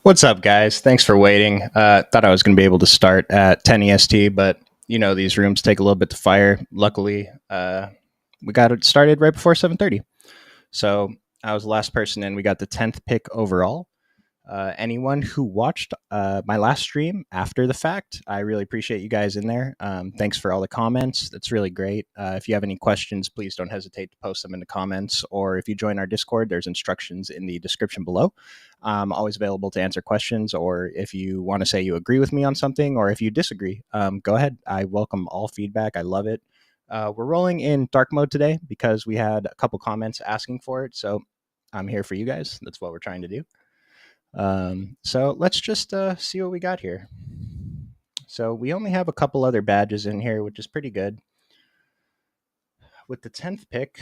What's up, guys? Thanks for waiting. Thought I was going to be able to start at 10 EST, but these rooms take a little bit to fire. Luckily, we got it started right before 7:30. So I was the last person in. We got the 10th pick overall. Anyone who watched my last stream after the fact, I really appreciate you guys in there. Thanks for all the comments. That's really great. If you have any questions, please don't hesitate to post them in the comments. Or if you join our Discord, there's instructions in the description below. I'm always available to answer questions. Or if you want to say you agree with me on something, or if you disagree, go ahead. I welcome all feedback. I love it. We're rolling in dark mode today because we had a couple comments asking for it. So I'm here for you guys. That's what we're trying to do. So let's just see what we got here. So we only have a couple other badges in here, which is pretty good. With the 10th pick,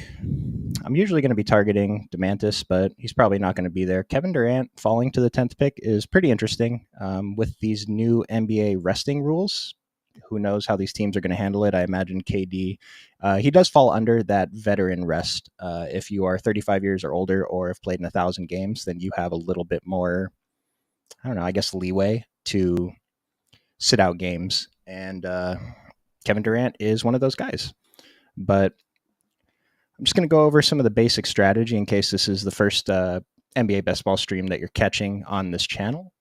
I'm usually going to be targeting Demantis, but he's probably not going to be there. Kevin Durant falling to the 10th pick is pretty interesting. With these new NBA resting rules, who knows how these teams are going to handle it. I imagine KD, he does fall under that veteran rest. If you are 35 years or older or have played in 1,000 games, then you have a little bit more, I don't know, I guess leeway to sit out games. And Kevin Durant is one of those guys. But I'm just going to go over some of the basic strategy in case this is the first NBA best ball stream that you're catching on this channel.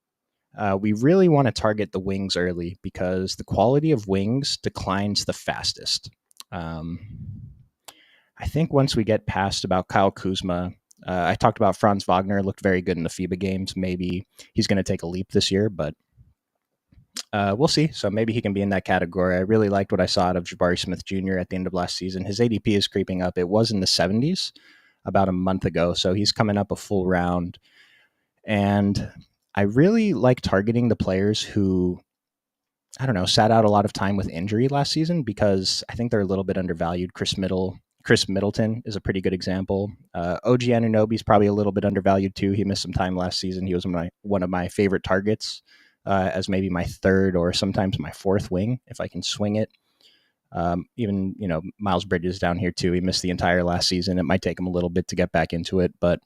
We really want to target the wings early because the quality of wings declines the fastest. I think once we get past about Kyle Kuzma, I talked about Franz Wagner, looked very good in the FIBA games. Maybe he's going to take a leap this year, but we'll see. So maybe he can be in that category. I really liked what I saw out of Jabari Smith Jr. at the end of last season. His ADP is creeping up. It was in the 70s about a month ago, so he's coming up a full round. And I really like targeting the players who, I don't know, sat out a lot of time with injury last season because I think they're a little bit undervalued. Chris Middleton is a pretty good example. OG Anunoby is probably a little bit undervalued too. He missed some time last season. He was one of my favorite targets as maybe my third or sometimes my fourth wing if I can swing it. Even Miles Bridges down here too. He missed the entire last season. It might take him a little bit to get back into it, but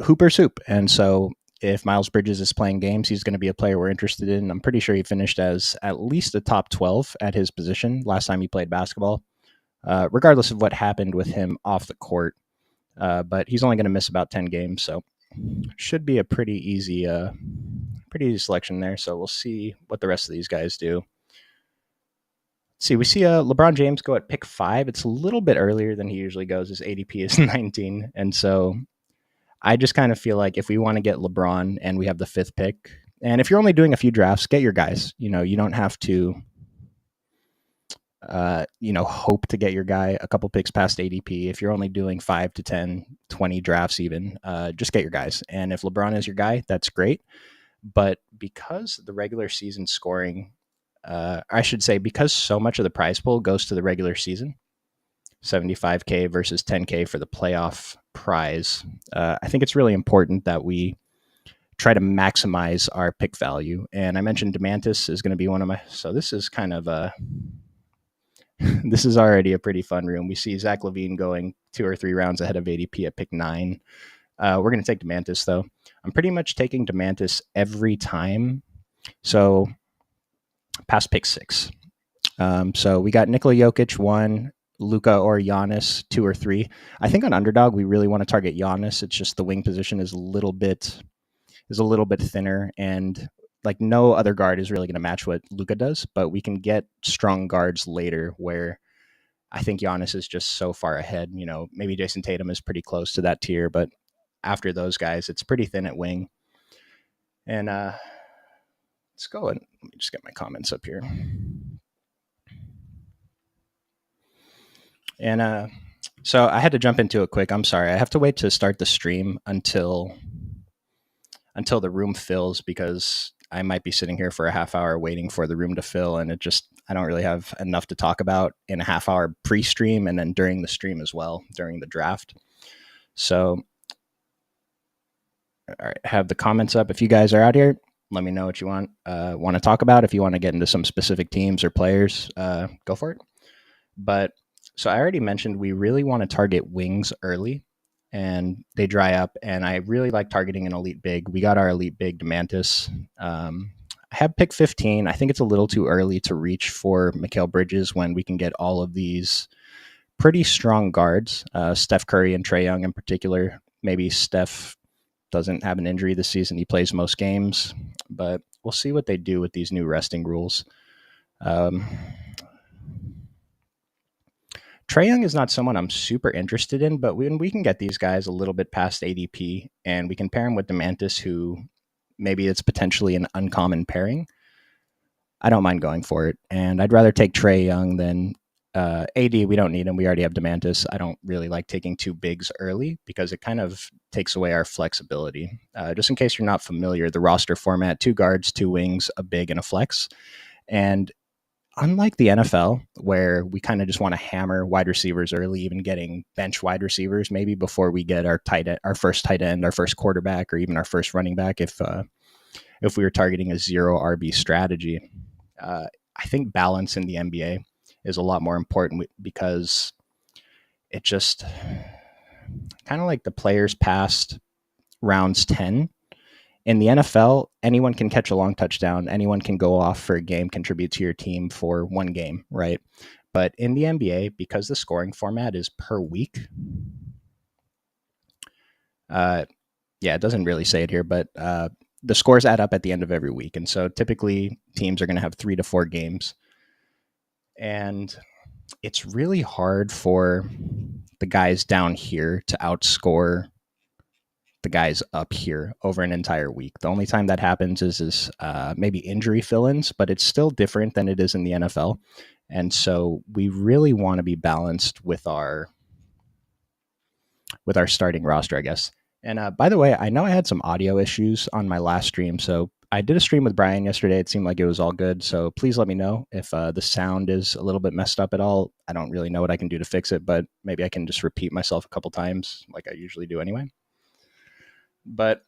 Hooper's hoop, and so if Miles Bridges is playing games, he's going to be a player we're interested in. I'm pretty sure he finished as at least a top 12 at his position last time he played basketball, regardless of what happened with him off the court. But he's only going to miss about 10 games, so should be a pretty easy selection there. So we'll see what the rest of these guys do. Let's see, we see LeBron James go at pick 5. It's a little bit earlier than he usually goes. His ADP is 19, and so I just kind of feel like if we want to get LeBron and we have the 5th pick, and if you're only doing a few drafts, get your guys. You don't have to, hope to get your guy a couple picks past ADP. If you're only doing 5 to 10, 20 drafts even, just get your guys. And if LeBron is your guy, that's great. But because the regular season scoring, I should say, because so much of the prize pool goes to the regular season, 75K versus 10K for the playoff prize. I think it's really important that we try to maximize our pick value. And I mentioned Demantis is going to be one of my, so this is kind of this is already a pretty fun room. We see Zach LaVine going 2 or 3 rounds ahead of ADP at pick 9. We're going to take Demantis though. I'm pretty much taking Demantis every time. So past pick 6. So we got Nikola Jokic 1, Luka or Giannis 2 or 3. I think on Underdog we really want to target Giannis. It's just the wing position is a little bit thinner, and like no other guard is really going to match what Luka does. But we can get strong guards later where I think Giannis is just so far ahead. Maybe Jason Tatum is pretty close to that tier, but after those guys, it's pretty thin at wing. And let's go and let me just get my comments up here. And so I had to jump into it quick. I'm sorry. I have to wait to start the stream until the room fills because I might be sitting here for a half hour waiting for the room to fill. And I don't really have enough to talk about in a half hour pre-stream and then during the stream as well, during the draft. So, all right, have the comments up. If you guys are out here, let me know what you want to talk about. If you want to get into some specific teams or players, go for it. But so I already mentioned we really want to target wings early. and they dry up. And I really like targeting an elite big. We got our elite big Demantis. I have pick 15. I think it's a little too early to reach for Mikal Bridges when we can get all of these pretty strong guards, Steph Curry and Trae Young in particular. Maybe Steph doesn't have an injury this season. He plays most games, but we'll see what they do with these new resting rules. Trae Young is not someone I'm super interested in, but when we can get these guys a little bit past ADP and we can pair him with Demantis, who maybe it's potentially an uncommon pairing, I don't mind going for it. And I'd rather take Trae Young than AD. We don't need him. We already have Demantis. I don't really like taking two bigs early because it kind of takes away our flexibility. Just in case you're not familiar, the roster format: two guards, two wings, a big, and a flex. And unlike the NFL, where we kind of just want to hammer wide receivers early, even getting bench wide receivers maybe before we get our first tight end, our first quarterback, or even our first running back, if we were targeting a zero RB strategy. I think balance in the NBA is a lot more important because it just kind of like the players past rounds 10. In the NFL, anyone can catch a long touchdown. Anyone can go off for a game, contribute to your team for one game, right? But in the NBA, because the scoring format is per week, it doesn't really say it here, but the scores add up at the end of every week. And so typically teams are going to have 3 to 4 games. And it's really hard for the guys down here to outscore the guys up here over an entire week. The only time that happens is maybe injury fill-ins, but it's still different than it is in the NFL. And so we really want to be balanced with our starting roster, I guess. And by the way, I know I had some audio issues on my last stream. So I did a stream with Brian yesterday. It seemed like it was all good. So please let me know if the sound is a little bit messed up at all. I don't really know what I can do to fix it, but maybe I can just repeat myself a couple times like I usually do anyway. But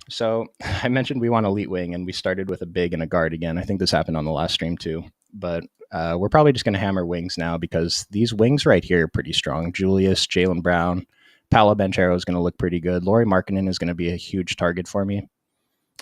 so I mentioned we want elite wing, and we started with a big and a guard again. I think this happened on the last stream too. But we're probably just going to hammer wings now because these wings right here are pretty strong. Julius, Jaylen Brown, Paolo Banchero is going to look pretty good. Lauri Markkanen is going to be a huge target for me.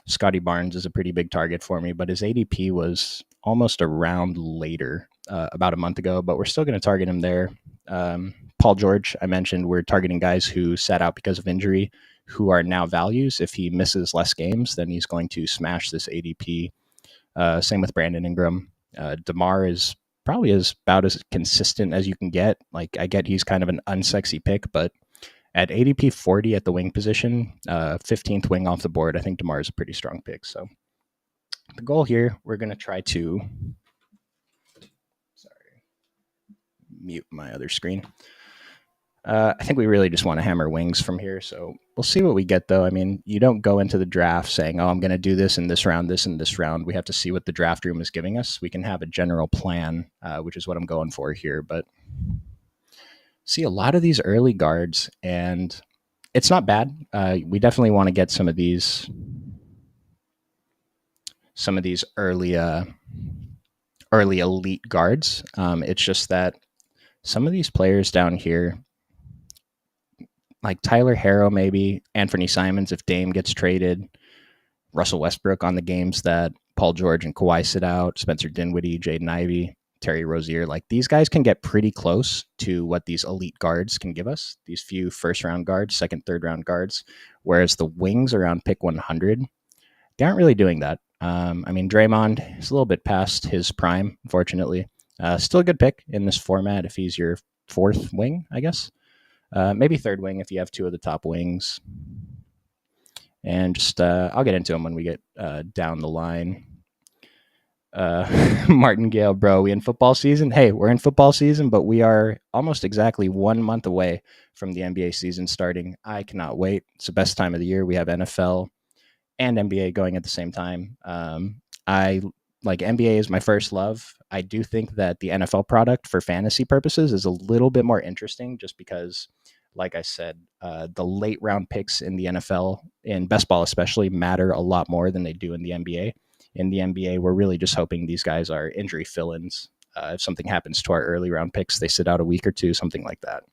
Scotty Barnes is a pretty big target for me, but his ADP was almost a round later, about a month ago, but we're still going to target him there. Paul George, I mentioned, we're targeting guys who sat out because of injury, who are now values. If he misses less games, then he's going to smash this ADP. Same with Brandon Ingram. DeMar is probably about as consistent as you can get. Like, I get he's kind of an unsexy pick, but at ADP 40 at the wing position, 15th wing off the board, I think DeMar is a pretty strong pick. So the goal here, we're going to try to mute my other screen. I think we really just want to hammer wings from here. So we'll see what we get, though. I mean, you don't go into the draft saying, oh, I'm going to do this in this round, this in this round. We have to see what the draft room is giving us. We can have a general plan, which is what I'm going for here. But see a lot of these early guards, and it's not bad. We definitely want to get some of these early elite guards. It's just that some of these players down here, like Tyler Harrow, maybe Anthony Simons if Dame gets traded, Russell Westbrook on the games that Paul George and Kawhi sit out, Spencer Dinwiddie, Jaden Ivey, Terry Rozier, like these guys can get pretty close to what these elite guards can give us, these few first round guards, second, third round guards, whereas the wings around pick 100, they aren't really doing that. I mean, Draymond is a little bit past his prime, unfortunately. Still a good pick in this format if he's your fourth wing, I guess. Maybe third wing if you have two of the top wings. And just, I'll get into them when we get down the line. Martingale, bro, we in football season? Hey, we're in football season, but we are almost exactly 1 month away from the NBA season starting. I cannot wait. It's the best time of the year. We have NFL and NBA going at the same time. I like NBA is my first love. I do think that the NFL product for fantasy purposes is a little bit more interesting just because, like I said, the late round picks in the NFL, in best ball especially, matter a lot more than they do in the NBA. In the NBA, we're really just hoping these guys are injury fill-ins. If something happens to our early round picks, they sit out a week or two, something like that.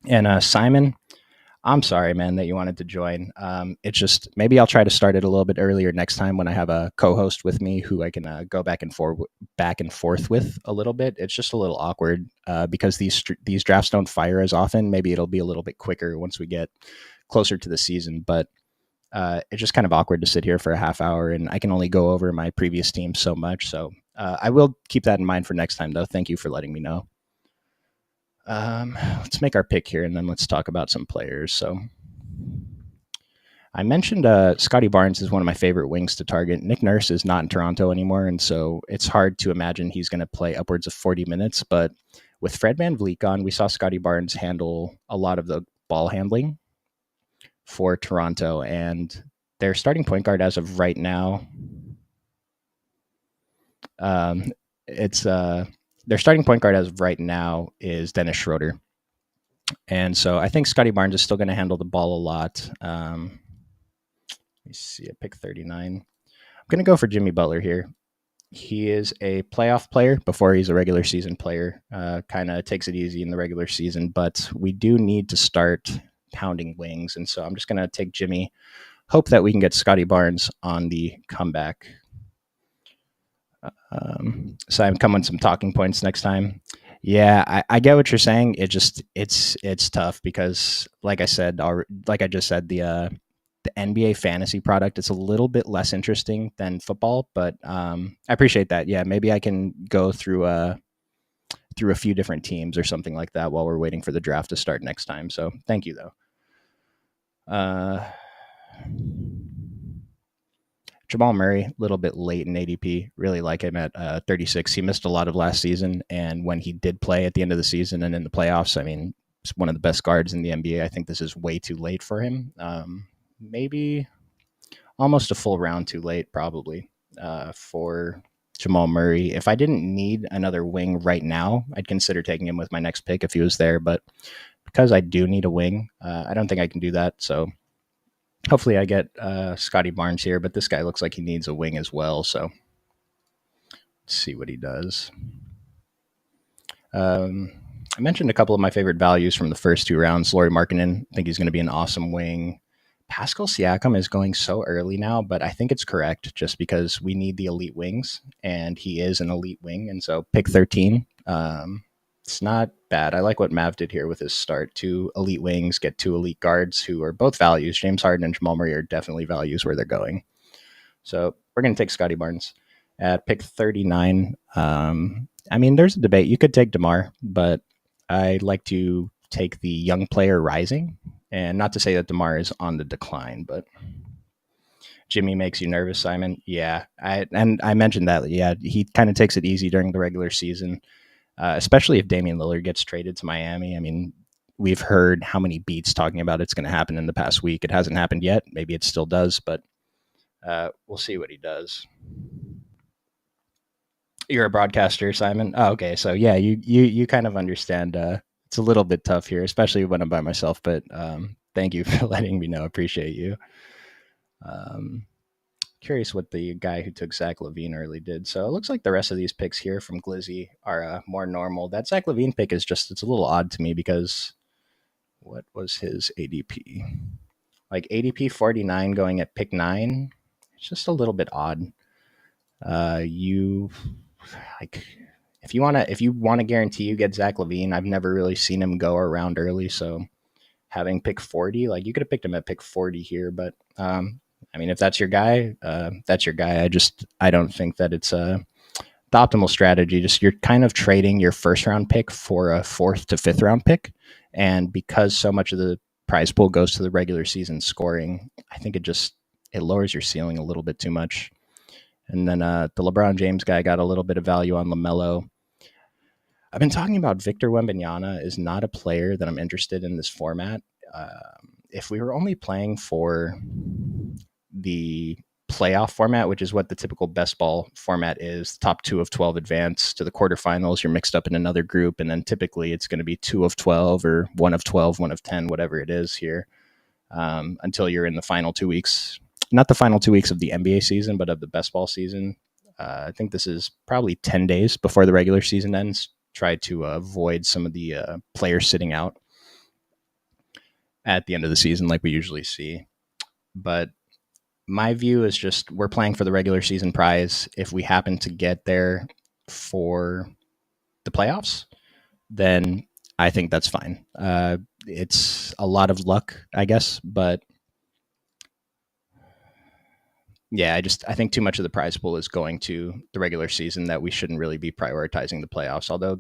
And Simon, I'm sorry, man, that you wanted to join. It's just maybe I'll try to start it a little bit earlier next time when I have a co-host with me who I can go back and forth with a little bit. It's just a little awkward because these drafts don't fire as often. Maybe it'll be a little bit quicker once we get closer to the season, but it's just kind of awkward to sit here for a half hour, and I can only go over my previous team so much. So I will keep that in mind for next time, though. Thank you for letting me know. Let's make our pick here, and then let's talk about some players. So I mentioned Scotty Barnes is one of my favorite wings to target. Nick Nurse is not in Toronto anymore, and so it's hard to imagine he's going to play upwards of 40 minutes. But with Fred VanVleet gone, we saw Scotty Barnes handle a lot of the ball handling for Toronto, and their starting point guard as of right now, it's their starting point guard as of right now is Dennis Schroeder. And so I think Scotty Barnes is still going to handle the ball a lot. Let me see, I pick 39. I'm going to go for Jimmy Butler here. He is a playoff player before he's a regular season player. Kind of takes it easy in the regular season, but we do need to start pounding wings. And so I'm just going to take Jimmy. Hope that we can get Scotty Barnes on the comeback. So I'm coming with some talking points next time. Yeah, I get what you're saying. It's tough because, like I just said, the NBA fantasy product it's a little bit less interesting than football, but I appreciate that. Yeah, maybe I can go through a few different teams or something like that while we're waiting for the draft to start next time. So thank you though. Jamal Murray, a little bit late in ADP. Really like him at 36. He missed a lot of last season, and when he did play at the end of the season and in the playoffs, I mean, he's one of the best guards in the NBA. I think this is way too late for him. Maybe almost a full round too late, probably, for Jamal Murray. If I didn't need another wing right now, I'd consider taking him with my next pick if he was there. But because I do need a wing, I don't think I can do that. So hopefully I get Scotty Barnes here, but this guy looks like he needs a wing as well. So let's see what he does. I mentioned a couple of my favorite values from the first two rounds. Lauri Markkanen, I think he's going to be an awesome wing. Pascal Siakam is going so early now, but I think it's correct just because we need the elite wings, and he is an elite wing. And so pick 13. It's not bad. I like what Mav did here with his start. Two elite wings, get two elite guards who are both values. James Harden and Jamal Murray are definitely values where they're going. So we're going to take Scotty Barnes at pick 39. I mean, there's a debate. You could take DeMar, but I like to take the young player rising. And not to say that DeMar is on the decline, but Jimmy makes you nervous, Simon. Yeah, I mentioned that. Yeah, he kind of takes it easy during the regular season, especially if Damian Lillard gets traded to Miami. I mean, we've heard how many beats talking about it's going to happen in the past week. It hasn't happened yet. Maybe it still does, but we'll see what he does. You're a broadcaster, Simon. Oh, okay. So yeah, you kind of understand. It's a little bit tough here, especially when I'm by myself. But thank you for letting me know. Appreciate you. Curious what the guy who took Zach LaVine early did. So it looks like the rest of these picks here from Glizzy are more normal. That Zach LaVine pick is it's a little odd to me because what was his ADP? Like ADP 49 going at pick 9. It's just a little bit odd. You like if you want to guarantee you get Zach LaVine, I've never really seen him go around early. So having pick 40, like you could have picked him at pick 40 here, but I mean, if that's your guy, that's your guy. I don't think that it's the optimal strategy. Just you're kind of trading your first round pick for a fourth to fifth round pick, and because so much of the prize pool goes to the regular season scoring, I think it lowers your ceiling a little bit too much. And then the LeBron James guy got a little bit of value on LaMelo. I've been talking about Victor Wembanyama is not a player that I'm interested in this format. If we were only playing for the playoff format, which is what the typical best ball format is, top 2 of 12 advance to the quarterfinals, you're mixed up in another group, and then typically it's going to be 2 of 12 or 1 of 12, 1 of 10, whatever it is here, until you're in the final 2 weeks. Not the final 2 weeks of the NBA season, but of the best ball season. I think this is probably 10 days before the regular season ends. Try to avoid some of the players sitting out. at the end of the season like we usually see. But my view is just we're playing for the regular season prize. If we happen to get there for the playoffs, then I think that's fine. It's a lot of luck, I guess, but yeah, I think too much of the prize pool is going to the regular season that we shouldn't really be prioritizing the playoffs. Although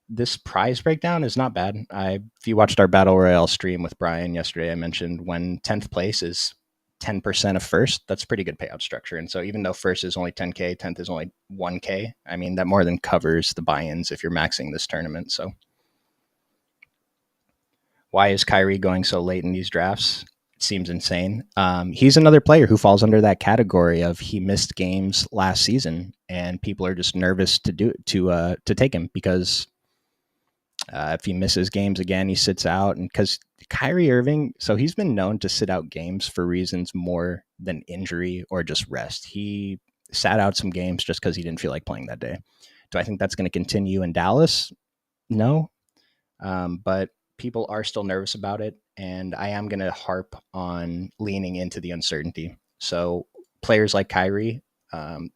this prize breakdown is not bad. If you watched our battle royale stream with Brian yesterday, I mentioned when 10th place is 10% of first, that's a pretty good payout structure. And so even though first is only 10K, 10th is only 1K, I mean, that more than covers the buy-ins if you're maxing this tournament. So why is Kyrie going so late in these drafts? It seems insane. He's another player who falls under that category of he missed games last season, and people are just nervous to take him because if he misses games again, he sits out. And because Kyrie Irving, so he's been known to sit out games for reasons more than injury or just rest. He sat out some games just because he didn't feel like playing that day. Do I think that's going to continue in Dallas? No. But people are still nervous about it. And I am going to harp on leaning into the uncertainty. So players like Kyrie,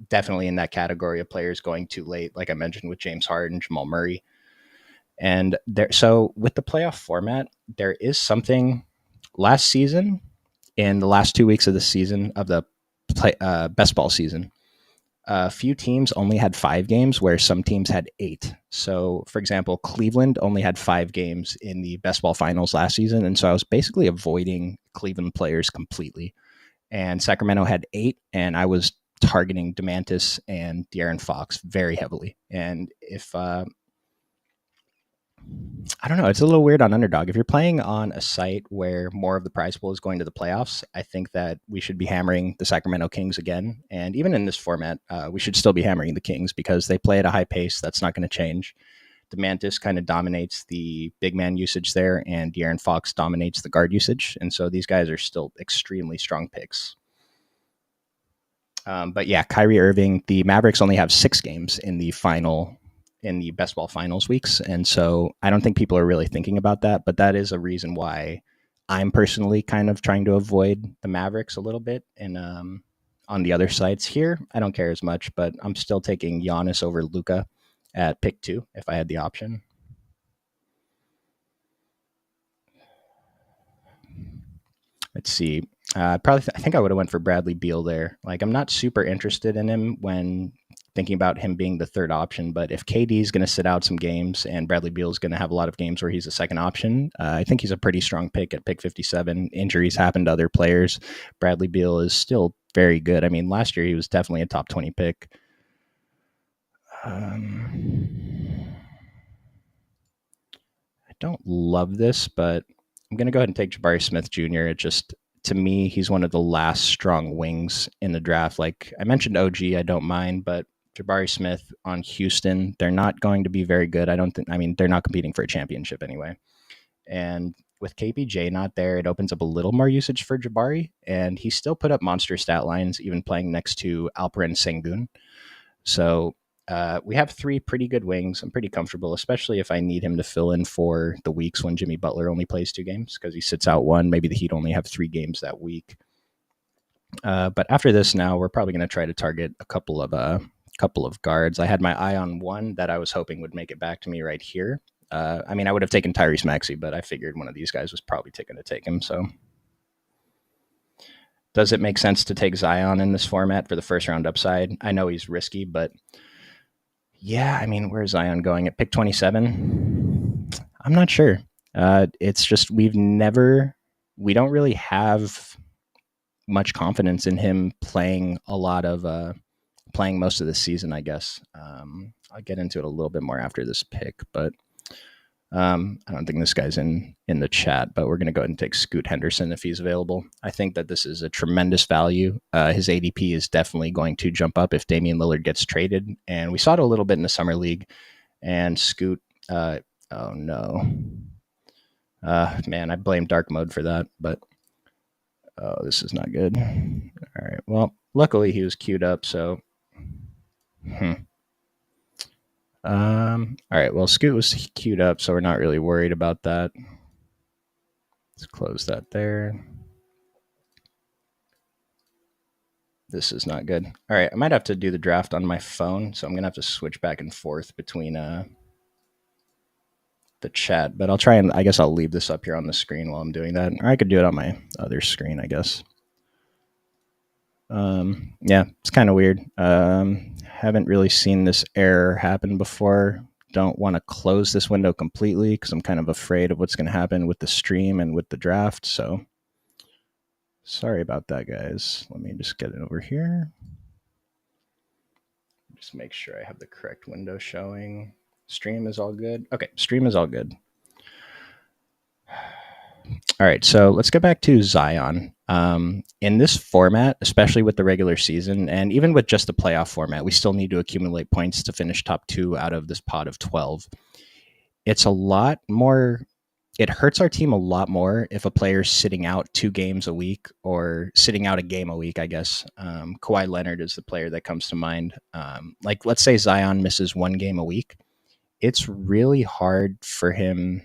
definitely in that category of players going too late, like I mentioned with James Harden, Jamal Murray. And there, so with the playoff format, there is something last season, in the last 2 weeks of the season of the best ball season, a few teams only had 5 games where some teams had 8. So, for example, Cleveland only had 5 games in the best ball finals last season. And so I was basically avoiding Cleveland players completely. And Sacramento had 8, and I was targeting Demantis and De'Aaron Fox very heavily. And if I don't know. It's a little weird on Underdog. If you're playing on a site where more of the prize pool is going to the playoffs, I think that we should be hammering the Sacramento Kings again. And even in this format, we should still be hammering the Kings because they play at a high pace. That's not going to change. Demantis kind of dominates the big man usage there, and De'Aaron Fox dominates the guard usage. And so these guys are still extremely strong picks. But yeah, Kyrie Irving, the Mavericks only have 6 games in the best ball finals weeks. And so I don't think people are really thinking about that, but that is a reason why I'm personally kind of trying to avoid the Mavericks a little bit. And on the other sites here, I don't care as much, but I'm still taking Giannis over Luka at pick 2 if I had the option. Let's see. I think I would have went for Bradley Beal there. Like, I'm not super interested in him when thinking about him being the third option, but if KD is going to sit out some games and Bradley Beal is going to have a lot of games where he's a second option, I think he's a pretty strong pick at pick 57. Injuries happen to other players. Bradley Beal is still very good. I mean, last year he was definitely a top 20 pick. I don't love this, but I'm going to go ahead and take Jabari Smith Jr. It just, to me, he's one of the last strong wings in the draft. Like I mentioned, OG, I don't mind, but Jabari Smith on Houston, they're not going to be very good. I mean, they're not competing for a championship anyway. And with KPJ not there, it opens up a little more usage for Jabari, and he still put up monster stat lines, even playing next to Alperen Sengun. So we have 3 pretty good wings. I'm pretty comfortable, especially if I need him to fill in for the weeks when Jimmy Butler only plays 2 games because he sits out 1. Maybe the Heat only have 3 games that week. But after this, now we're probably going to try to target a couple of guards. I had my eye on one that I was hoping would make it back to me right here. I mean, I would have taken Tyrese Maxey, but I figured one of these guys was probably going to take him. So, does it make sense to take Zion in this format for the first round upside? I know he's risky, but yeah, I mean, where's Zion going at pick 27? I'm not sure. It's just we don't really have much confidence in him playing playing most of the season, I guess. I'll get into it a little bit more after this pick, but I don't think this guy's in the chat, but we're going to go ahead and take Scoot Henderson if he's available. I think that this is a tremendous value. His ADP is definitely going to jump up if Damian Lillard gets traded, and we saw it a little bit in the summer league. And Scoot, oh no, man, I blame dark mode for that, but oh, this is not good. All right, well, luckily he was queued up, so. All right. Well, Scoot was queued up, so we're not really worried about that. Let's close that there. This is not good. All right, I might have to do the draft on my phone, so I'm gonna have to switch back and forth between the chat. But I'll try and I guess I'll leave this up here on the screen while I'm doing that, or I could do it on my other screen, I guess. Yeah, it's kind of weird. Haven't really seen this error happen before. Don't want to close this window completely because I'm kind of afraid of what's going to happen with the stream and with the draft. So sorry about that, guys. Let me just get it over here. Just make sure I have the correct window showing. Stream is all good. Okay, stream is all good. All right, so let's go back to Zion. In this format, especially with the regular season, and even with just the playoff format, we still need to accumulate points to finish top 2 out of this pot of 12. It's a lot more. It hurts our team a lot more if a player's sitting out 2 games a week or sitting out a game a week, I guess. Kawhi Leonard is the player that comes to mind. Like, let's say Zion misses 1 game a week. It's really hard for him.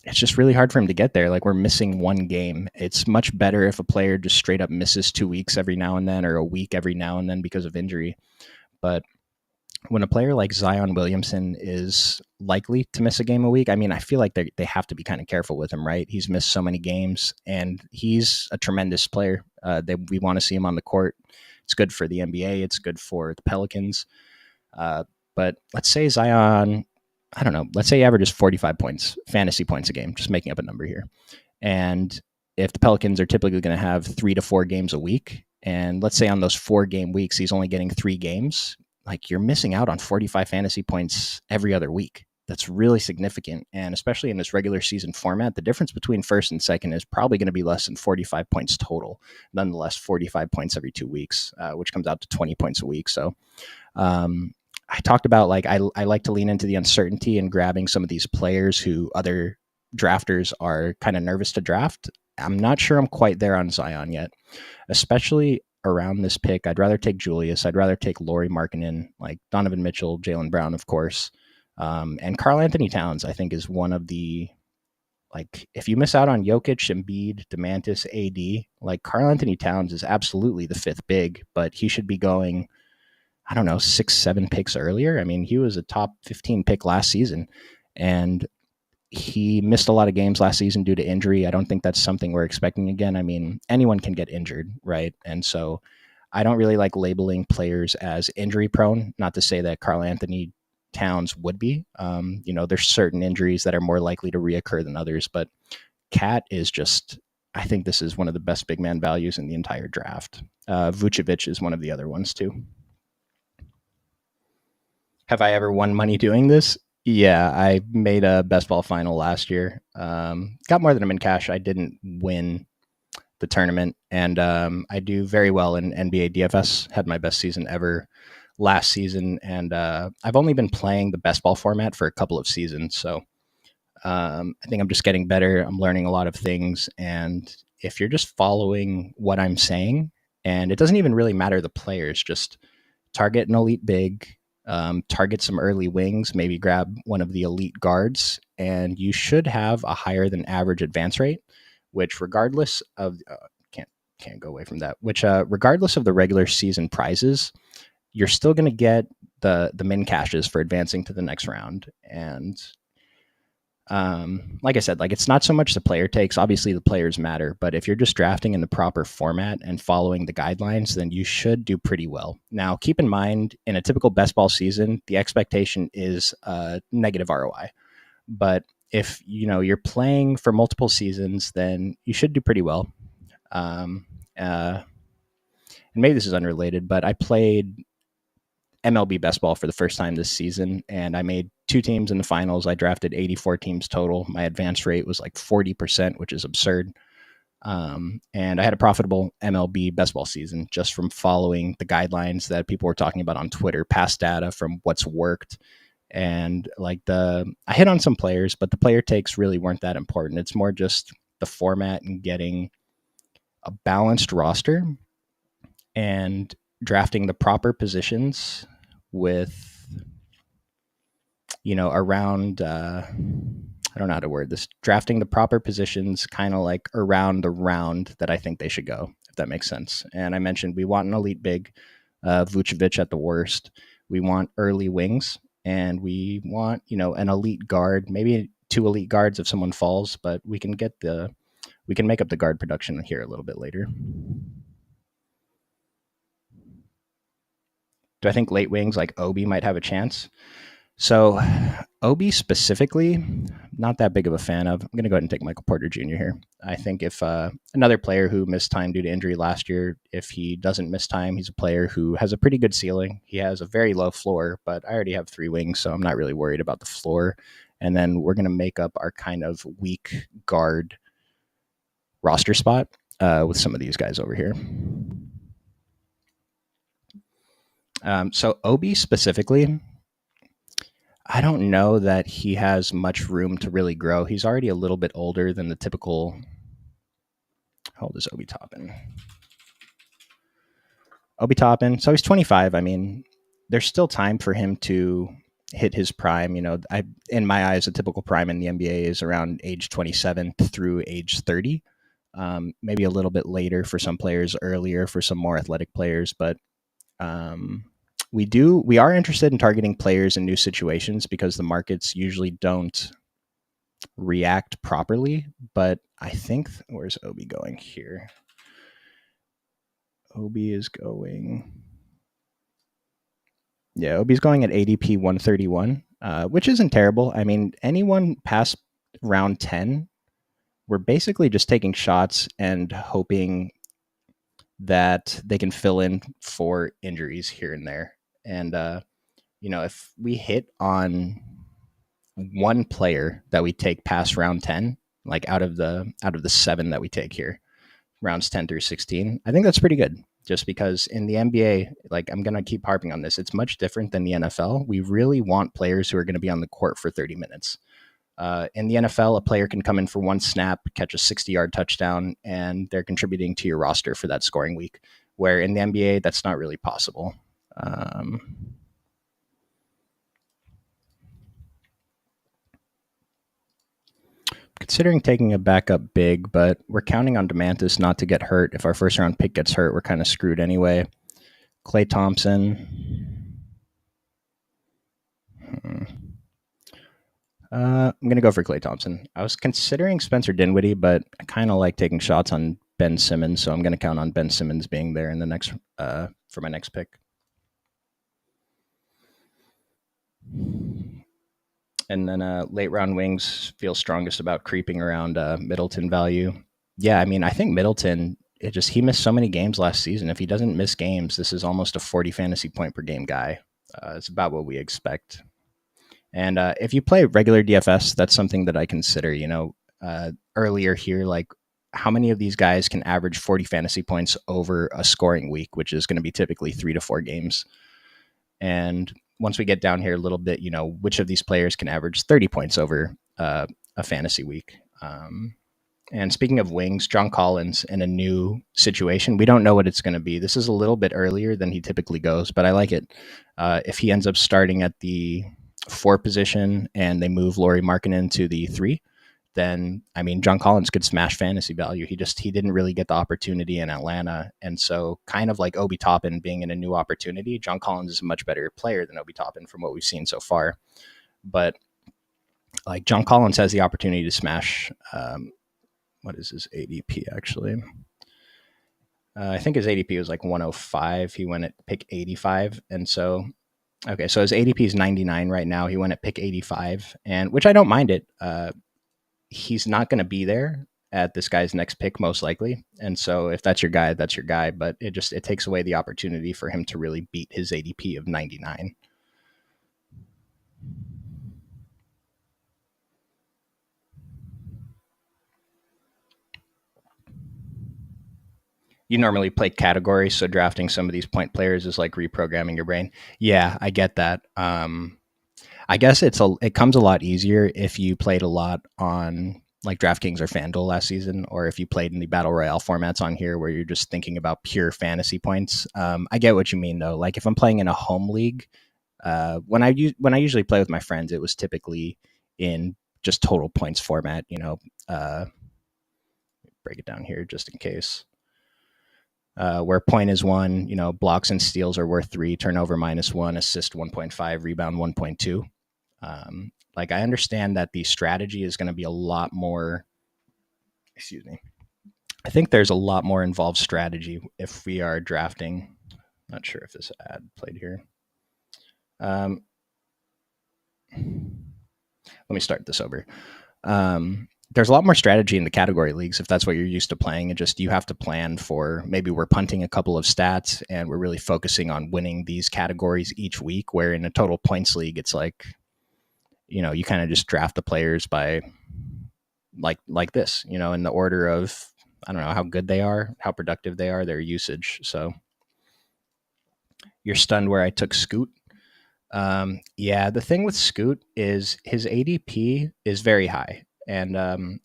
It's just really hard for him to get there. Like, we're missing 1 game. It's much better if a player just straight up misses 2 weeks every now and then or a week every now and then because of injury. But when a player like Zion Williamson is likely to miss a game a week, I mean, I feel like they have to be kind of careful with him, right? He's missed so many games, and he's a tremendous player. We want to see him on the court. It's good for the NBA. It's good for the Pelicans. But let's say Zion, I don't know, let's say he averages 45 points, fantasy points a game, just making up a number here. And if the Pelicans are typically going to have 3 to 4 games a week, and let's say on those 4-game weeks, he's only getting 3 games, like, you're missing out on 45 fantasy points every other week. That's really significant. And especially in this regular season format, the difference between first and second is probably going to be less than 45 points total. Nonetheless, 45 points every 2 weeks, which comes out to 20 points a week. So I talked about, like, I like to lean into the uncertainty and grabbing some of these players who other drafters are kind of nervous to draft. I'm not sure I'm quite there on Zion yet, especially around this pick. I'd rather take Julius. I'd rather take Lauri Markkanen, like Donovan Mitchell, Jaylen Brown, of course. And Karl Anthony Towns, I think, is one of the, like, if you miss out on Jokic, Embiid, DeMantis, AD, like, Karl Anthony Towns is absolutely the 5th big, but he should be going, I don't know, 6, 7 picks earlier. I mean, he was a top 15 pick last season, and he missed a lot of games last season due to injury. I don't think that's something we're expecting again. I mean, anyone can get injured, right? And so I don't really like labeling players as injury prone. Not to say that Karl Anthony Towns would be. There's certain injuries that are more likely to reoccur than others, but Cat is just, I think this is one of the best big man values in the entire draft. Vucevic is one of the other ones too. Have I ever won money doing this? Yeah, I made a best ball final last year. Got more than I'm in cash. I didn't win the tournament, and I do very well in NBA DFS. Had my best season ever last season, and I've only been playing the best ball format for a couple of seasons, so I think I'm just getting better. I'm learning a lot of things, and if you're just following what I'm saying, and it doesn't even really matter the players, just target an elite big, target some early wings, maybe grab one of the elite guards, and you should have a higher than average advance rate, which regardless of can't go away from that, which regardless of the regular season prizes, you're still going to get the min cashes for advancing to the next round. And like I said, like, it's not so much the player takes. Obviously, the players matter, but if you're just drafting in the proper format and following the guidelines, then you should do pretty well. Now, keep in mind, in a typical best ball season, the expectation is negative ROI. But if you're playing for multiple seasons, then you should do pretty well. And maybe this is unrelated, but I played MLB best ball for the first time this season, and I made 2 teams in the finals. I drafted 84 teams total. My advance rate was like 40%, which is absurd. And I had a profitable MLB best ball season just from following the guidelines that people were talking about on Twitter, past data from what's worked. And like, I hit on some players, but the player takes really weren't that important. It's more just the format and getting a balanced roster and drafting the proper positions with, around I don't know how to word this, drafting the proper positions kind of like around the round that I think they should go, if that makes sense. And I mentioned we want an elite big, Vucevic at the worst. We want early wings, and we want, an elite guard, maybe two elite guards if someone falls, but we can make up the guard production here a little bit later. Do I think late wings like Obi might have a chance? So Obi specifically, not that big of a fan of. I'm going to go ahead and take Michael Porter Jr. here. I think if another player who missed time due to injury last year, if he doesn't miss time, he's a player who has a pretty good ceiling. He has a very low floor, but I already have 3 wings, so I'm not really worried about the floor. And then we're going to make up our kind of weak guard roster spot with some of these guys over here. So Obi specifically, I don't know that he has much room to really grow. He's already a little bit older than the typical. How old is Obi Toppin? So he's 25. I mean, there's still time for him to hit his prime. In my eyes, a typical prime in the NBA is around age 27 through age 30. Maybe a little bit later for some players, earlier for some more athletic players, but we are interested in targeting players in new situations because the markets usually don't react properly. But I think, where's Obi going here? Obi's going at ADP 131, which isn't terrible. I mean, anyone past round 10, we're basically just taking shots and hoping that they can fill in for injuries here and there. And if we hit on one player that we take past round 10, like out of the 7 that we take here, rounds 10 through 16, I think that's pretty good. Just because in the NBA, like, I'm going to keep harping on this, it's much different than the NFL. We really want players who are going to be on the court for 30 minutes. In the NFL, a player can come in for one snap, catch a 60-yard touchdown, and they're contributing to your roster for that scoring week. Where in the NBA, that's not really possible. Considering taking a backup big, but we're counting on Demantis not to get hurt. If our first round pick gets hurt, we're kind of screwed anyway. Klay Thompson. I'm going to go for Klay Thompson. I was considering Spencer Dinwiddie, but I kind of like taking shots on Ben Simmons, so I'm going to count on Ben Simmons being there in the next for my next pick. And then late round wings feel strongest about creeping around Middleton value. Yeah, I mean, I think Middleton, he missed so many games last season. If he doesn't miss games, this is almost a 40 fantasy point per game guy. It's about what we expect. And if you play regular DFS, that's something that I consider, earlier here, like how many of these guys can average 40 fantasy points over a scoring week, which is going to be typically 3 to 4 games. And once we get down here a little bit, which of these players can average 30 points over a fantasy week. And speaking of wings, John Collins in a new situation, we don't know what it's going to be. This is a little bit earlier than he typically goes, but I like it. If he ends up starting at the 4 position and they move Lauri Markkanen to the 3, then, I mean, John Collins could smash fantasy value. He didn't really get the opportunity in Atlanta. And so kind of like Obi Toppin being in a new opportunity, John Collins is a much better player than Obi Toppin from what we've seen so far. But like John Collins has the opportunity to smash, what is his ADP actually? I think his ADP was like 105. He went at pick 85. And so, okay, so his ADP is 99 right now. He went at pick 85, and which I don't mind it. He's not going to be there at this guy's next pick, most likely. And so if that's your guy, that's your guy. But it takes away the opportunity for him to really beat his ADP of 99. You normally play categories, so drafting some of these point players is like reprogramming your brain. Yeah, I get that. I guess it comes a lot easier if you played a lot on like DraftKings or FanDuel last season, or if you played in the Battle Royale formats on here where you're just thinking about pure fantasy points. I get what you mean though. Like if I'm playing in a home league, when I usually play with my friends, it was typically in just total points format, break it down here just in case. Where point is 1, blocks and steals are worth 3, turnover -1, assist 1.5, rebound 1.2. Like, I understand that the strategy is going to be a lot more, excuse me. I think there's a lot more involved strategy if we are drafting. Not sure if this ad played here. Let me start this over. There's a lot more strategy in the category leagues if that's what you're used to playing. And just you have to plan for, maybe we're punting a couple of stats and we're really focusing on winning these categories each week, where in a total points league, it's like, you kind of just draft the players by like this, in the order of, I don't know, how good they are, how productive they are, their usage. So you're stunned where I took Scoot. Yeah, the thing with Scoot is his ADP is very high. And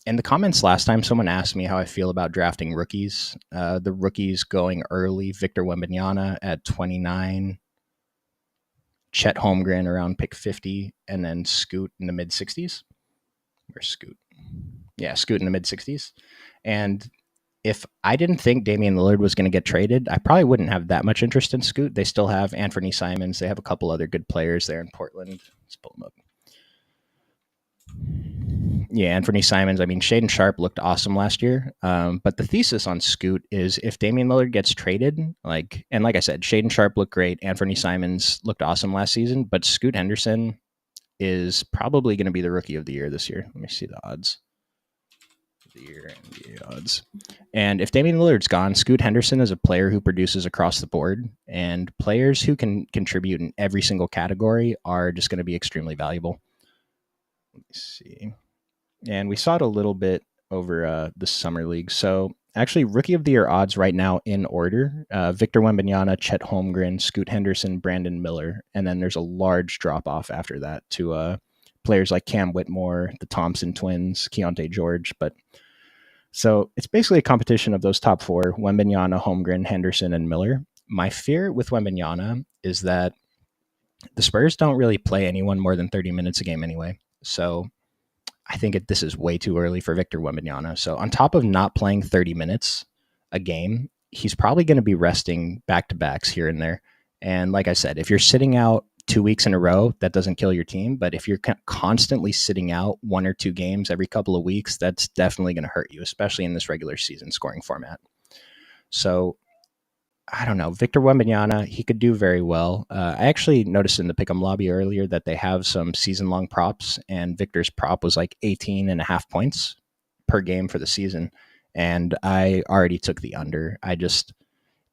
in the comments last time, someone asked me how I feel about drafting rookies. The rookies going early: Victor Wembanyama at 29, Chet Holmgren around pick 50, and then Scoot in the mid 60s. Where's Scoot? Yeah, Scoot in the mid 60s. And if I didn't think Damian Lillard was going to get traded, I probably wouldn't have that much interest in Scoot. They still have Anthony Simons. They have a couple other good players there in Portland. Let's pull them up. Yeah, Anthony Simons. I mean, Shaden Sharp looked awesome last year. But the thesis on Scoot is if Damian Lillard gets traded, like I said, Shaden Sharp looked great. Anthony Simons looked awesome last season. But Scoot Henderson is probably going to be the rookie of the year this year. Let me see the odds. The year NBA odds. And if Damian Lillard's gone, Scoot Henderson is a player who produces across the board, and players who can contribute in every single category are just going to be extremely valuable. Let me see. And we saw it a little bit over the summer league. So actually, rookie of the year odds right now in order: Victor Wembanyama, Chet Holmgren, Scoot Henderson, Brandon Miller, and then there's a large drop off after that to players like Cam Whitmore, the Thompson twins, Keontae George. But so it's basically a competition of those top 4: Wembanyama, Holmgren, Henderson, and Miller. My fear with Wembanyama is that the Spurs don't really play anyone more than 30 minutes a game anyway. So I think this is way too early for Victor Wembanyama. So on top of not playing 30 minutes a game, he's probably going to be resting back-to-backs here and there. And like I said, if you're sitting out 2 weeks in a row, that doesn't kill your team. But if you're constantly sitting out 1 or 2 games every couple of weeks, that's definitely going to hurt you, especially in this regular season scoring format. So I don't know. Victor Wembanyama, he could do very well. I actually noticed in the Pick'em lobby earlier that they have some season-long props, and Victor's prop was like 18.5 points per game for the season. And I already took the under.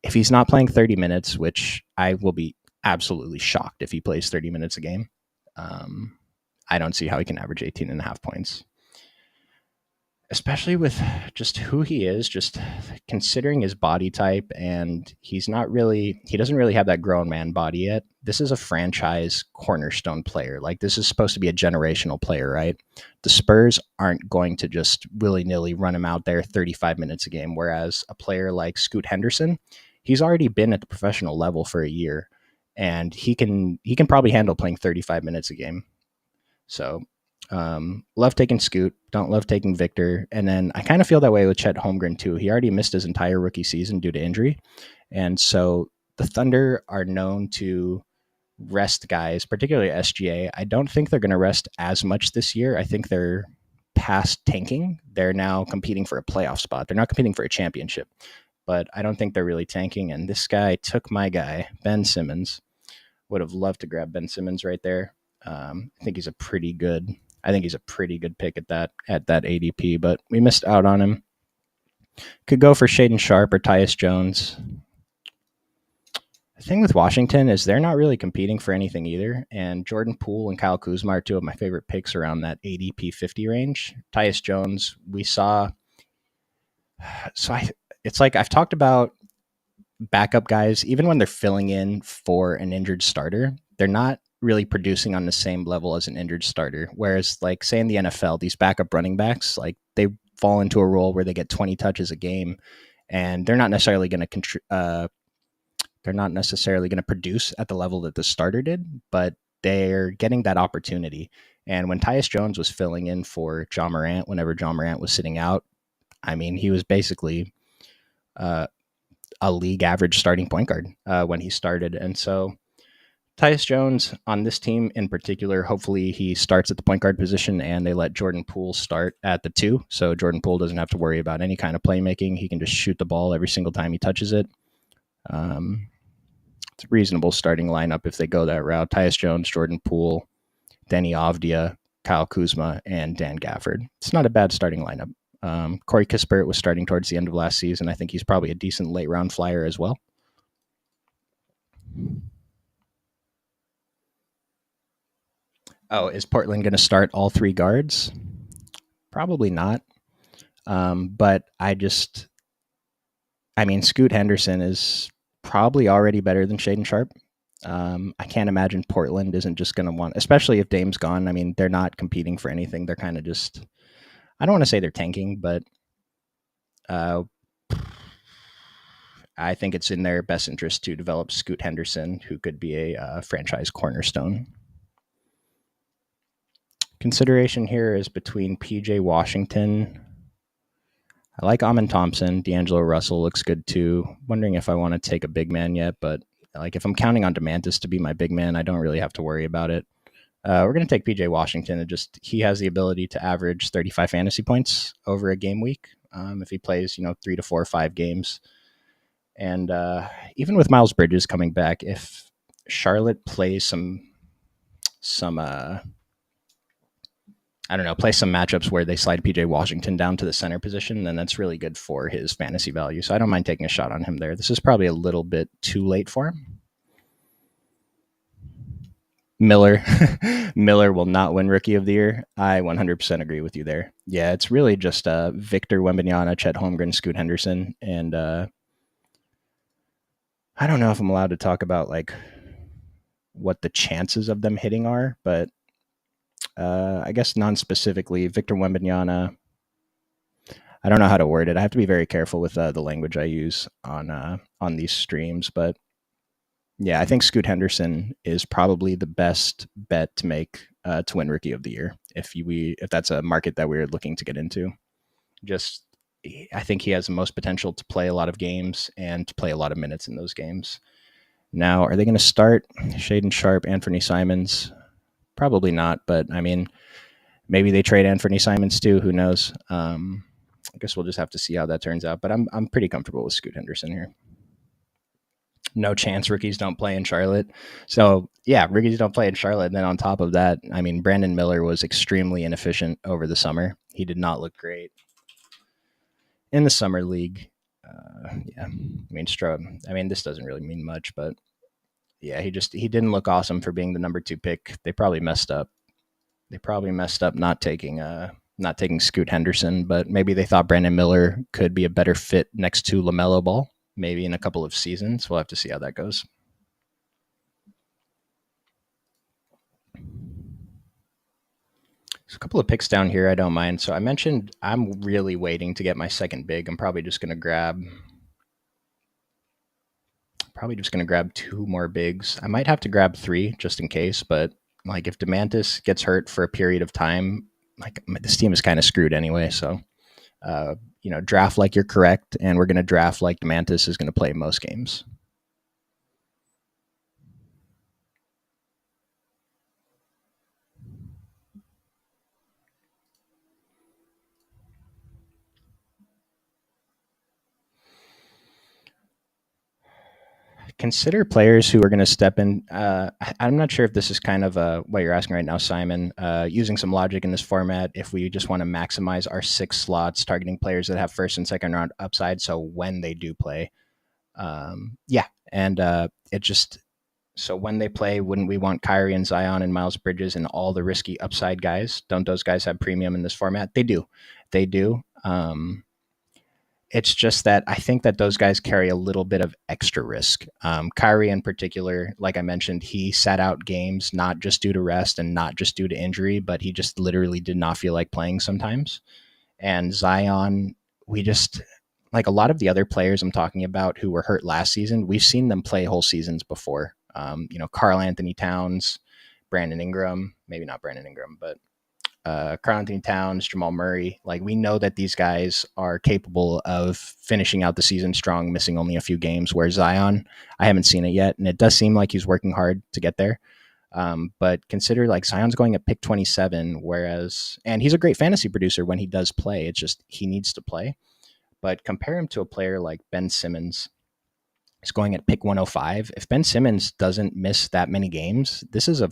If he's not playing 30 minutes, which I will be absolutely shocked if he plays 30 minutes a game, I don't see how he can average 18.5 points. Especially with just who he is, just considering his body type, and he doesn't really have that grown man body yet. This is a franchise cornerstone player. Like, this is supposed to be a generational player, right? The Spurs aren't going to just willy-nilly run him out there 35 minutes a game, whereas a player like Scoot Henderson, he's already been at the professional level for a year, and he can probably handle playing 35 minutes a game. So love taking Scoot, don't love taking Victor. And then I kind of feel that way with Chet Holmgren too. He already missed his entire rookie season due to injury. And so the Thunder are known to rest guys, particularly SGA. I don't think they're going to rest as much this year. I think they're past tanking. They're now competing for a playoff spot. They're not competing for a championship, but I don't think they're really tanking. And this guy took my guy, Ben Simmons. Would have loved to grab Ben Simmons right there. I think he's a pretty good pick at that ADP, but we missed out on him. Could go for Shaden Sharp or Tyus Jones. The thing with Washington is they're not really competing for anything either, and Jordan Poole and Kyle Kuzma are 2 of my favorite picks around that ADP 50 range. Tyus Jones, we saw. It's like I've talked about backup guys, even when they're filling in for an injured starter, they're not really producing on the same level as an injured starter. Whereas, like, say in the NFL, these backup running backs, like, they fall into a role where they get 20 touches a game, and they're not necessarily going to produce at the level that the starter did, but they're getting that opportunity. And when Tyus Jones was filling in for John Morant, whenever John Morant was sitting out, I mean, he was basically uh, a league average starting point guard when he started. And so Tyus Jones on this team in particular, hopefully he starts at the point guard position and they let Jordan Poole start at the two. So Jordan Poole doesn't have to worry about any kind of playmaking. He can just shoot the ball every single time he touches it. It's a reasonable starting lineup if they go that route. Tyus Jones, Jordan Poole, Denny Avdia, Kyle Kuzma, and Dan Gafford. It's not a bad starting lineup. Corey Kispert was starting towards the end of last season. I think he's probably a decent late round flyer as well. Oh, is Portland going to start all three guards? Probably not. But I mean, Scoot Henderson is probably already better than Shaden Sharp. I can't imagine Portland isn't just going to want, especially if Dame's gone. I mean, they're not competing for anything. They're kind of just, I don't want to say they're tanking, but uh, I think it's in their best interest to develop Scoot Henderson, who could be a franchise cornerstone. Consideration here is between PJ Washington. I like Amon Thompson. D'Angelo Russell looks good too. Wondering if I want to take a big man yet, but like if I'm counting on Demantis to be my big man, I don't really have to worry about it. We're going to take PJ Washington. And just he has the ability to average 35 fantasy points over a game week if he plays 3 to 4 or 5 games. And even with Miles Bridges coming back, if Charlotte plays some I don't know, play some matchups where they slide PJ Washington down to the center position, then that's really good for his fantasy value. So I don't mind taking a shot on him there. This is probably a little bit too late for him. Miller Miller will not win Rookie of the Year. I 100% agree with you there. Yeah, it's really just Victor Wembanyama, Chet Holmgren, Scoot Henderson, and I don't know if I'm allowed to talk about like what the chances of them hitting are, but I guess non-specifically, Victor Wembanyama. I don't know how to word it. I have to be very careful with the language I use on these streams, but yeah, I think Scoot Henderson is probably the best bet to make to win Rookie of the Year if that's a market that we're looking to get into. Just I think he has the most potential to play a lot of games and to play a lot of minutes in those games. Now, are they going to start Shaden Sharp, Anthony Simons? Probably not, but I mean, maybe they trade Anthony Simons too. Who knows? I guess we'll just have to see how that turns out. But I'm pretty comfortable with Scoot Henderson here. No chance rookies don't play in Charlotte. So yeah, rookies don't play in Charlotte. And then on top of that, I mean, Brandon Miller was extremely inefficient over the summer. He did not look great in the summer league. Yeah, I mean, this doesn't really mean much, but yeah, he didn't look awesome for being the number 2 pick. They probably messed up. Not taking Scoot Henderson, but maybe they thought Brandon Miller could be a better fit next to LaMelo Ball, maybe in a couple of seasons. We'll have to see how that goes. There's a couple of picks down here I don't mind. So I mentioned I'm really waiting to get my second big. I'm probably just going to grab 2 more bigs. I might have to grab 3 just in case, but like if Demantis gets hurt for a period of time, like this team is kind of screwed anyway. So, draft like you're correct, and we're going to draft like Demantis is going to play most games. Consider players who are going to step in. I'm not sure if this is kind of what you're asking right now, Simon. Using some logic in this format, if we just want to maximize our 6 slots, targeting players that have first and second round upside, so when they do play, yeah, and so when they play, wouldn't we want Kyrie and Zion and Miles Bridges and all the risky upside guys? Don't those guys have premium in this format? They do. It's just that I think that those guys carry a little bit of extra risk. Kyrie in particular, like I mentioned, he sat out games not just due to rest and not just due to injury, but he just literally did not feel like playing sometimes. And Zion, we just like a lot of the other players I'm talking about who were hurt last season, we've seen them play whole seasons before. Karl Anthony Towns, Brandon Ingram, maybe not Brandon Ingram, but Karl Anthony Towns, Jamal Murray. Like, we know that these guys are capable of finishing out the season strong, missing only a few games. Where Zion, I haven't seen it yet, and it does seem like he's working hard to get there. But consider, like, Zion's going at pick 27, whereas, and he's a great fantasy producer when he does play. It's just he needs to play. But compare him to a player like Ben Simmons. He's going at pick 105. If Ben Simmons doesn't miss that many games, this is a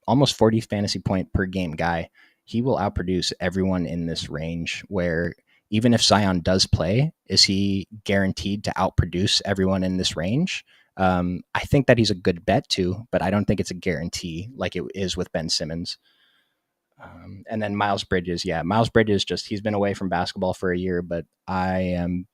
almost 40 fantasy point per game guy. He will outproduce everyone in this range, where even if Zion does play, is he guaranteed to outproduce everyone in this range? I think that he's a good bet too, but I don't think it's a guarantee like it is with Ben Simmons. And then Miles Bridges. Yeah, Miles Bridges, he's been away from basketball for a year, but I am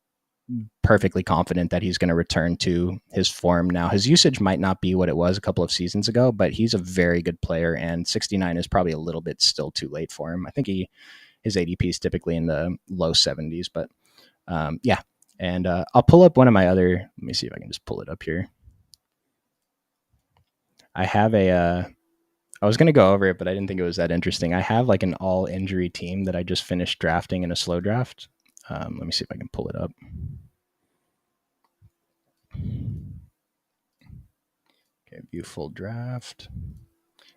perfectly confident that he's going to return to his form now. His usage might not be what it was a couple of seasons ago, but he's a very good player, and 69 is probably a little bit still too late for him. I think his ADP is typically in the low 70s, but yeah. And I'll pull up one of my other, let me see if I can just pull it up here. I have I was going to go over it, but I didn't think it was that interesting. I have like an all injury team that I just finished drafting in a slow draft. Let me see if I can pull it up. Okay, view full draft.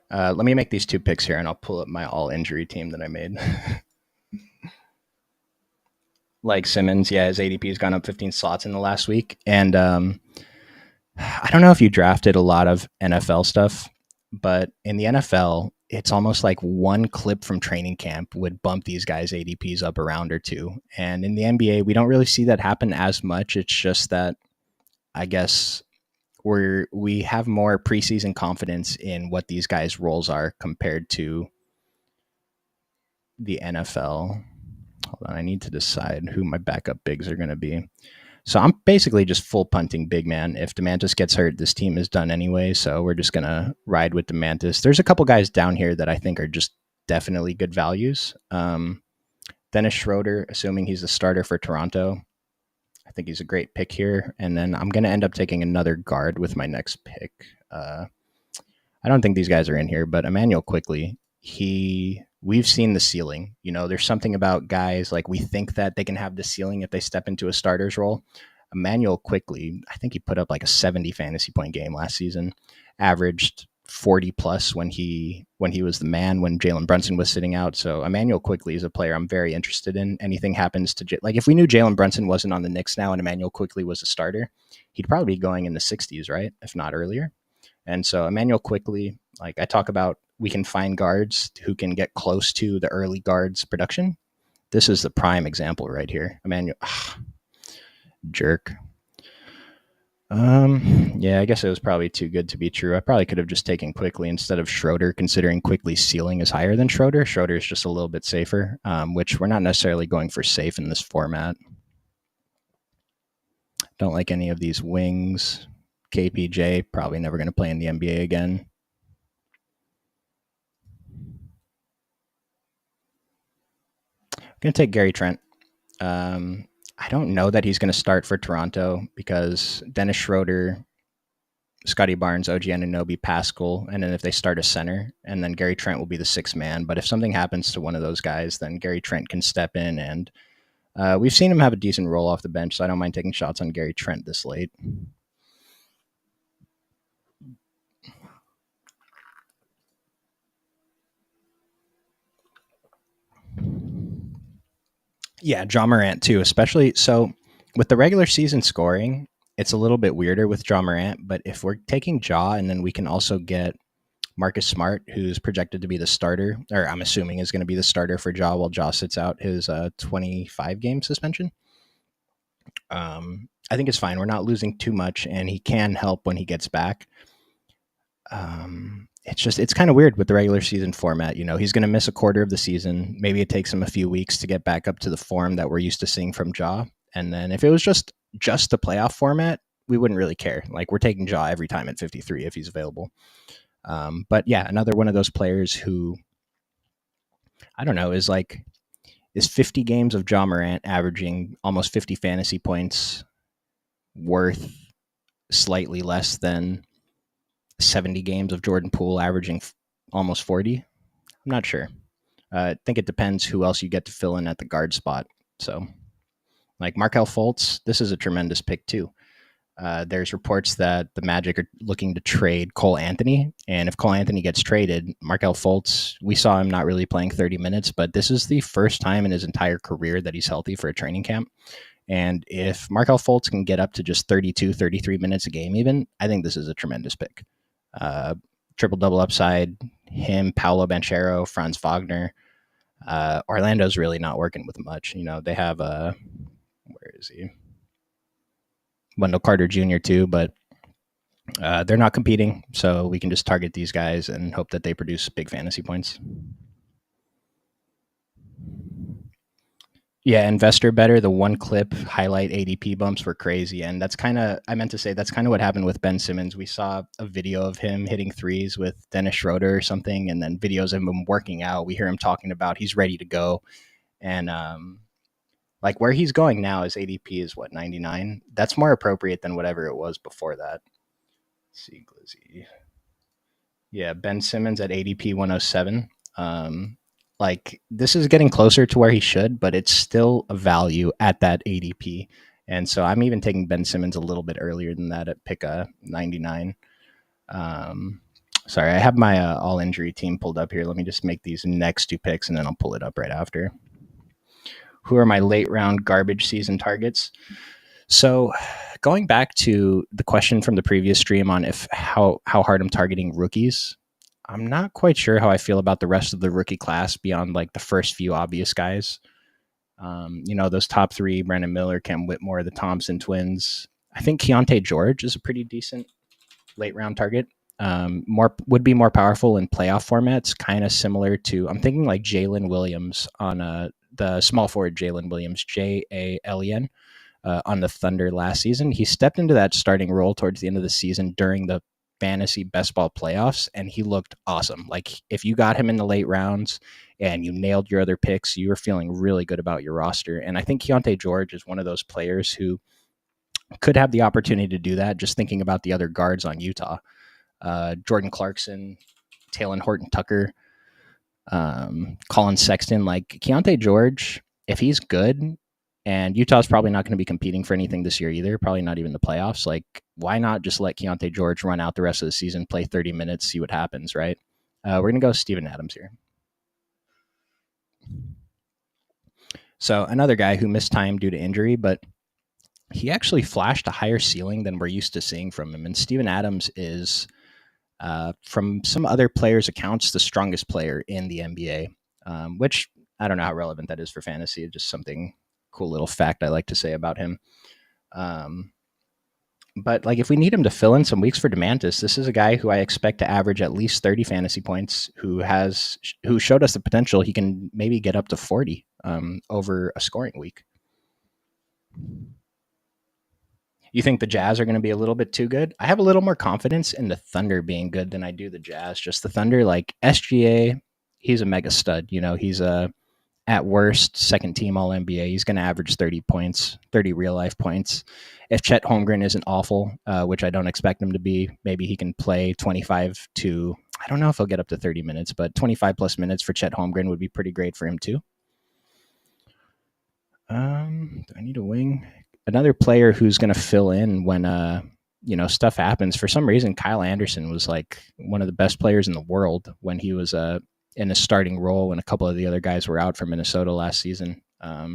Let me make these 2 picks here, and I'll pull up my all injury team that I made. Like Simmons, yeah, his ADP has gone up 15 slots in the last week. And I don't know if you drafted a lot of NFL stuff, but in the NFL, it's almost like one clip from training camp would bump these guys' ADPs up a round or two. And in the NBA, we don't really see that happen as much. It's just that, I guess, we have more preseason confidence in what these guys' roles are compared to the NFL. Hold on, I need to decide who my backup bigs are going to be. So I'm basically just full punting big man. If DeMantis gets hurt, this team is done anyway. So we're just going to ride with DeMantis. There's a couple guys down here that I think are just definitely good values. Dennis Schroeder, assuming he's the starter for Toronto, I think he's a great pick here. And then I'm going to end up taking another guard with my next pick. I don't think these guys are in here, but Emmanuel Quickley, we've seen the ceiling. You know, there's something about guys, like, we think that they can have the ceiling if they step into a starter's role. Emmanuel Quickley, I think he put up like a 70 fantasy point game last season, averaged 40 plus when he was the man, when Jalen Brunson was sitting out. So Emmanuel Quickley is a player I'm very interested in. Anything happens to, like, if we knew Jalen Brunson wasn't on the Knicks now and Emmanuel Quickley was a starter, he'd probably be going in the 60s, right? If not earlier. And so Emmanuel Quickley, like I talk about, we can find guards who can get close to the early guards production. This is the prime example right here. Emmanuel, jerk. Yeah, I guess it was probably too good to be true. I probably could have just taken Quickley instead of Schroeder, considering Quickley's ceiling is higher than Schroeder. Schroeder is just a little bit safer, which we're not necessarily going for safe in this format. Don't like any of these wings. KPJ, probably never going to play in the NBA again. I'm going to take Gary Trent. I don't know that he's going to start for Toronto because Dennis Schroeder, Scotty Barnes, OG Anunoby, Pascal, and then if they start a center, and then Gary Trent will be the 6th man. But if something happens to one of those guys, then Gary Trent can step in, and we've seen him have a decent role off the bench, so I don't mind taking shots on Gary Trent this late. Yeah, Ja Morant too, especially. So with the regular season scoring, it's a little bit weirder with Ja Morant, but if we're taking Ja and then we can also get Marcus Smart, who's projected to be the starter, or I'm assuming is going to be the starter for Ja while Ja sits out his 25-game suspension. I think it's fine. We're not losing too much, and he can help when he gets back. It's kind of weird with the regular season format. You know, he's going to miss a quarter of the season. Maybe it takes him a few weeks to get back up to the form that we're used to seeing from Ja. And then if it was just the playoff format, we wouldn't really care. Like, we're taking Ja every time at 53 if he's available. But yeah, another one of those players who, I don't know, is 50 games of Ja Morant averaging almost 50 fantasy points worth slightly less than 70 games of Jordan Poole averaging almost 40. I'm not sure. I think it depends who else you get to fill in at the guard spot. So, like Markel Fultz, this is a tremendous pick too. There's reports that the Magic are looking to trade Cole Anthony, and if Cole Anthony gets traded, Markel Fultz, we saw him not really playing 30 minutes, but this is the first time in his entire career that he's healthy for a training camp. And if Markel Fultz can get up to just 32, 33 minutes a game, even, I think this is a tremendous pick. Triple double upside, him, Paolo Banchero, Franz Wagner. Orlando's really not working with much. They have where is he? Wendell Carter Jr. too, but they're not competing, so we can just target these guys and hope that they produce big fantasy points. Yeah, investor better. The one clip highlight ADP bumps were crazy, and that's kind of what happened with Ben Simmons. We saw a video of him hitting threes with Dennis Schroeder or something, and then videos of him working out. We hear him talking about he's ready to go, and like where he's going now, his ADP is what, 99. That's more appropriate than whatever it was before that. Let's see, Glizzy. Yeah, Ben Simmons at ADP 107. Like this is getting closer to where he should, but it's still a value at that ADP. And so I'm even taking Ben Simmons a little bit earlier than that at pick 99. Sorry, I have my all injury team pulled up here. Let me just make these next two picks and then I'll pull it up right after. Who are my late round garbage season targets? So going back to the question from the previous stream on how hard I'm targeting rookies, I'm not quite sure how I feel about the rest of the rookie class beyond like the first few obvious guys. Those top three, Brandon Miller, Cam Whitmore, the Thompson twins. I think Keontae George is a pretty decent late round target. Would be more powerful in playoff formats, kind of similar to, I'm thinking like Jalen Williams on the small forward Jalen Williams, Jalen, on the Thunder last season. He stepped into that starting role towards the end of the season during the fantasy best ball playoffs, and he looked awesome. Like if you got him in the late rounds and you nailed your other picks, you were feeling really good about your roster. And I think Keontae George is one of those players who could have the opportunity to do that, just thinking about the other guards on Utah. Jordan Clarkson, Talen Horton-Tucker, Colin Sexton. Like Keontae George, if he's good, and Utah's probably not going to be competing for anything this year either, probably not even the playoffs. Like, why not just let Keontae George run out the rest of the season, play 30 minutes, see what happens, right? We're going to go Steven Adams here. So another guy who missed time due to injury, but he actually flashed a higher ceiling than we're used to seeing from him. And Steven Adams is, from some other players' accounts, the strongest player in the NBA, which I don't know how relevant that is for fantasy. It's just something cool little fact I like to say about him. But like if we need him to fill in some weeks for Demantis, this is a guy who I expect to average at least 30 fantasy points, who showed us the potential he can maybe get up to 40 over a scoring week. You think the Jazz are going to be a little bit too good? I have a little more confidence in the Thunder being good than I do the Jazz. Just the Thunder, like SGA, he's a mega stud. He's a at worst second team All NBA. He's going to average 30 points, 30 real life points. If Chet Holmgren isn't awful, which I don't expect him to be, maybe he can play 25 to, I don't know if he'll get up to 30 minutes, but 25 plus minutes for Chet Holmgren would be pretty great for him too. Do I need a wing? Another player who's going to fill in when stuff happens. For some reason, Kyle Anderson was like one of the best players in the world when he was in a starting role when a couple of the other guys were out from Minnesota last season.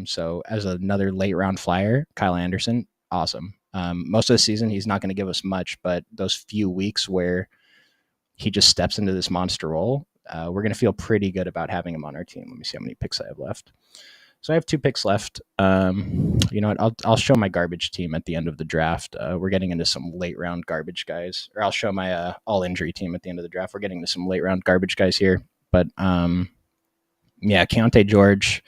So as another late round flyer, Kyle Anderson, awesome. Most of the season, he's not going to give us much, but those few weeks where he just steps into this monster role, we're going to feel pretty good about having him on our team. Let me see how many picks I have left. So I have 2 picks left. You know what? I'll show my garbage team at the end of the draft. We're getting into some late round garbage guys, or I'll show my all injury team at the end of the draft. We're getting into some late round garbage guys here. But yeah, Keontae George,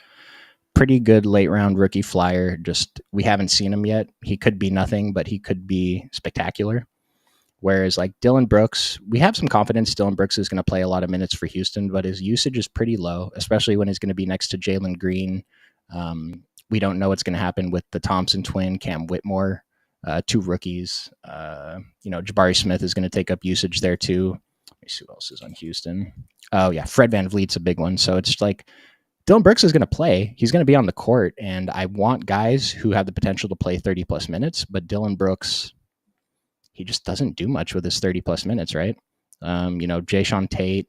pretty good late round rookie flyer. Just we haven't seen him yet. He could be nothing, but he could be spectacular. Whereas like Dillon Brooks, we have some confidence Dillon Brooks is going to play a lot of minutes for Houston, but his usage is pretty low, especially when he's going to be next to Jalen Green. We don't know what's going to happen with the Thompson twin, Cam Whitmore, 2 rookies. Jabari Smith is going to take up usage there too. me see who else is on Houston. Oh yeah, Fred VanVleet's a big one. So it's like Dylan Brooks is going to play. He's going to be on the court, and I want guys who have the potential to play 30 plus minutes. But Dylan Brooks, he just doesn't do much with his 30 plus minutes, right? Jay Sean Tate.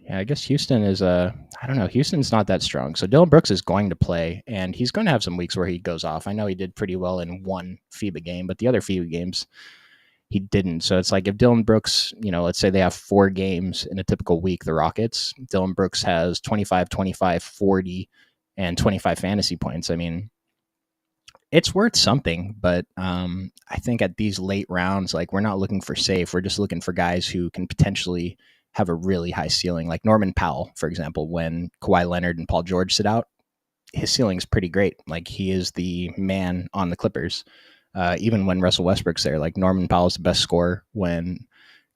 Yeah, I guess Houston is I don't know. Houston's not that strong. So Dylan Brooks is going to play, and he's going to have some weeks where he goes off. I know he did pretty well in one FIBA game, but the other FIBA games he didn't. So it's like if Dylan Brooks, let's say they have 4 games in a typical week, the Rockets, Dylan Brooks has 25, 25, 40, and 25 fantasy points. I mean, it's worth something, but I think at these late rounds, like we're not looking for safe. We're just looking for guys who can potentially have a really high ceiling, like Norman Powell, for example. When Kawhi Leonard and Paul George sit out, his ceiling is pretty great. Like he is the man on the Clippers. Even when Russell Westbrook's there, like Norman Powell's the best scorer when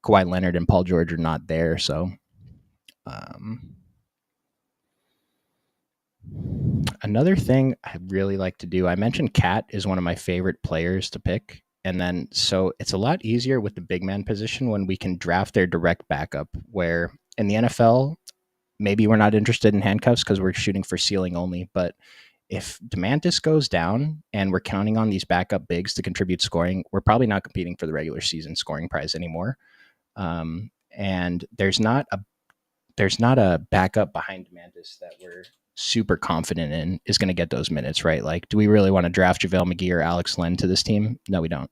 Kawhi Leonard and Paul George are not there. So, another thing I really like to do, I mentioned Cat is one of my favorite players to pick. And then, so it's a lot easier with the big man position when we can draft their direct backup, where in the NFL, maybe we're not interested in handcuffs because we're shooting for ceiling only. But if Demantis goes down and we're counting on these backup bigs to contribute scoring, we're probably not competing for the regular season scoring prize anymore. And there's not a backup behind Demantis that we're super confident in is going to get those minutes, right? Like, do we really want to draft JaVale McGee or Alex Len to this team? No, we don't.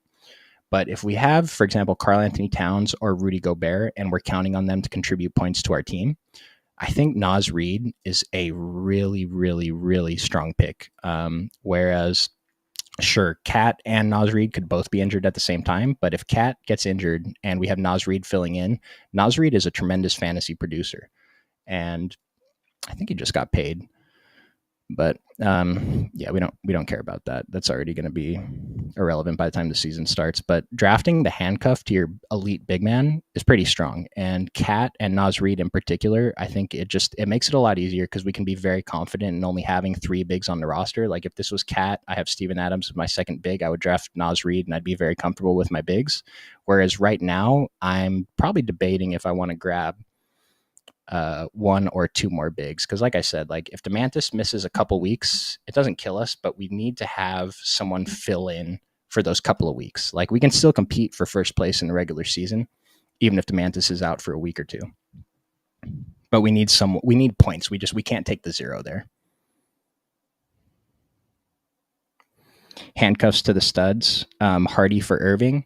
But if we have, for example, Karl Anthony Towns or Rudy Gobert, and we're counting on them to contribute points to our team, I think Naz Reid is a really, really, really strong pick. Whereas, sure, Cat and Naz Reid could both be injured at the same time, but if Cat gets injured and we have Naz Reid filling in, Naz Reid is a tremendous fantasy producer. And I think he just got paid. But yeah, we don't care about that. That's already going to be irrelevant by the time the season starts. But drafting the handcuff to your elite big man is pretty strong. And Cat and Naz Reid in particular, I think it makes it a lot easier because we can be very confident in only having 3 bigs on the roster. Like if this was Cat, I have Steven Adams as my second big. I would draft Naz Reid and I'd be very comfortable with my bigs. Whereas right now, I'm probably debating if I want to grab 1 or 2 more bigs. Because like I said, like if Demantis misses a couple weeks, it doesn't kill us, but we need to have someone fill in for those couple of weeks. Like we can still compete for first place in the regular season, even if Demantis is out for a week or 2. But we need points. We can't take the 0 there. Handcuffs to the studs. Hardy for Irving.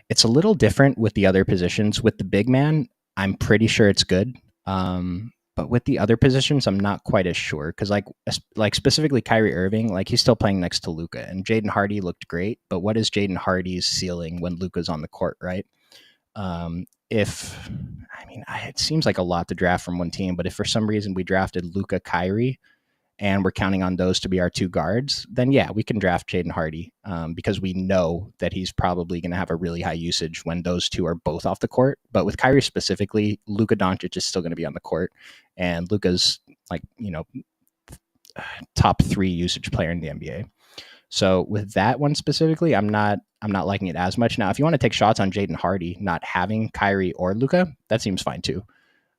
It's a little different with the other positions. With the big man, I'm pretty sure it's good. But with the other positions, I'm not quite as sure because like specifically Kyrie Irving, like he's still playing next to Luka, and Jaden Hardy looked great. But what is Jaden Hardy's ceiling when Luka's on the court, right? It seems like a lot to draft from one team, but if for some reason we drafted Luka, Kyrie, and we're counting on those to be our 2 guards, then yeah, we can draft Jaden Hardy because we know that he's probably going to have a really high usage when those 2 are both off the court. But with Kyrie specifically, Luka Doncic is still going to be on the court, and Luka's top 3 usage player in the NBA. So with that one specifically, I'm not liking it as much. Now, if you want to take shots on Jaden Hardy not having Kyrie or Luka, that seems fine too.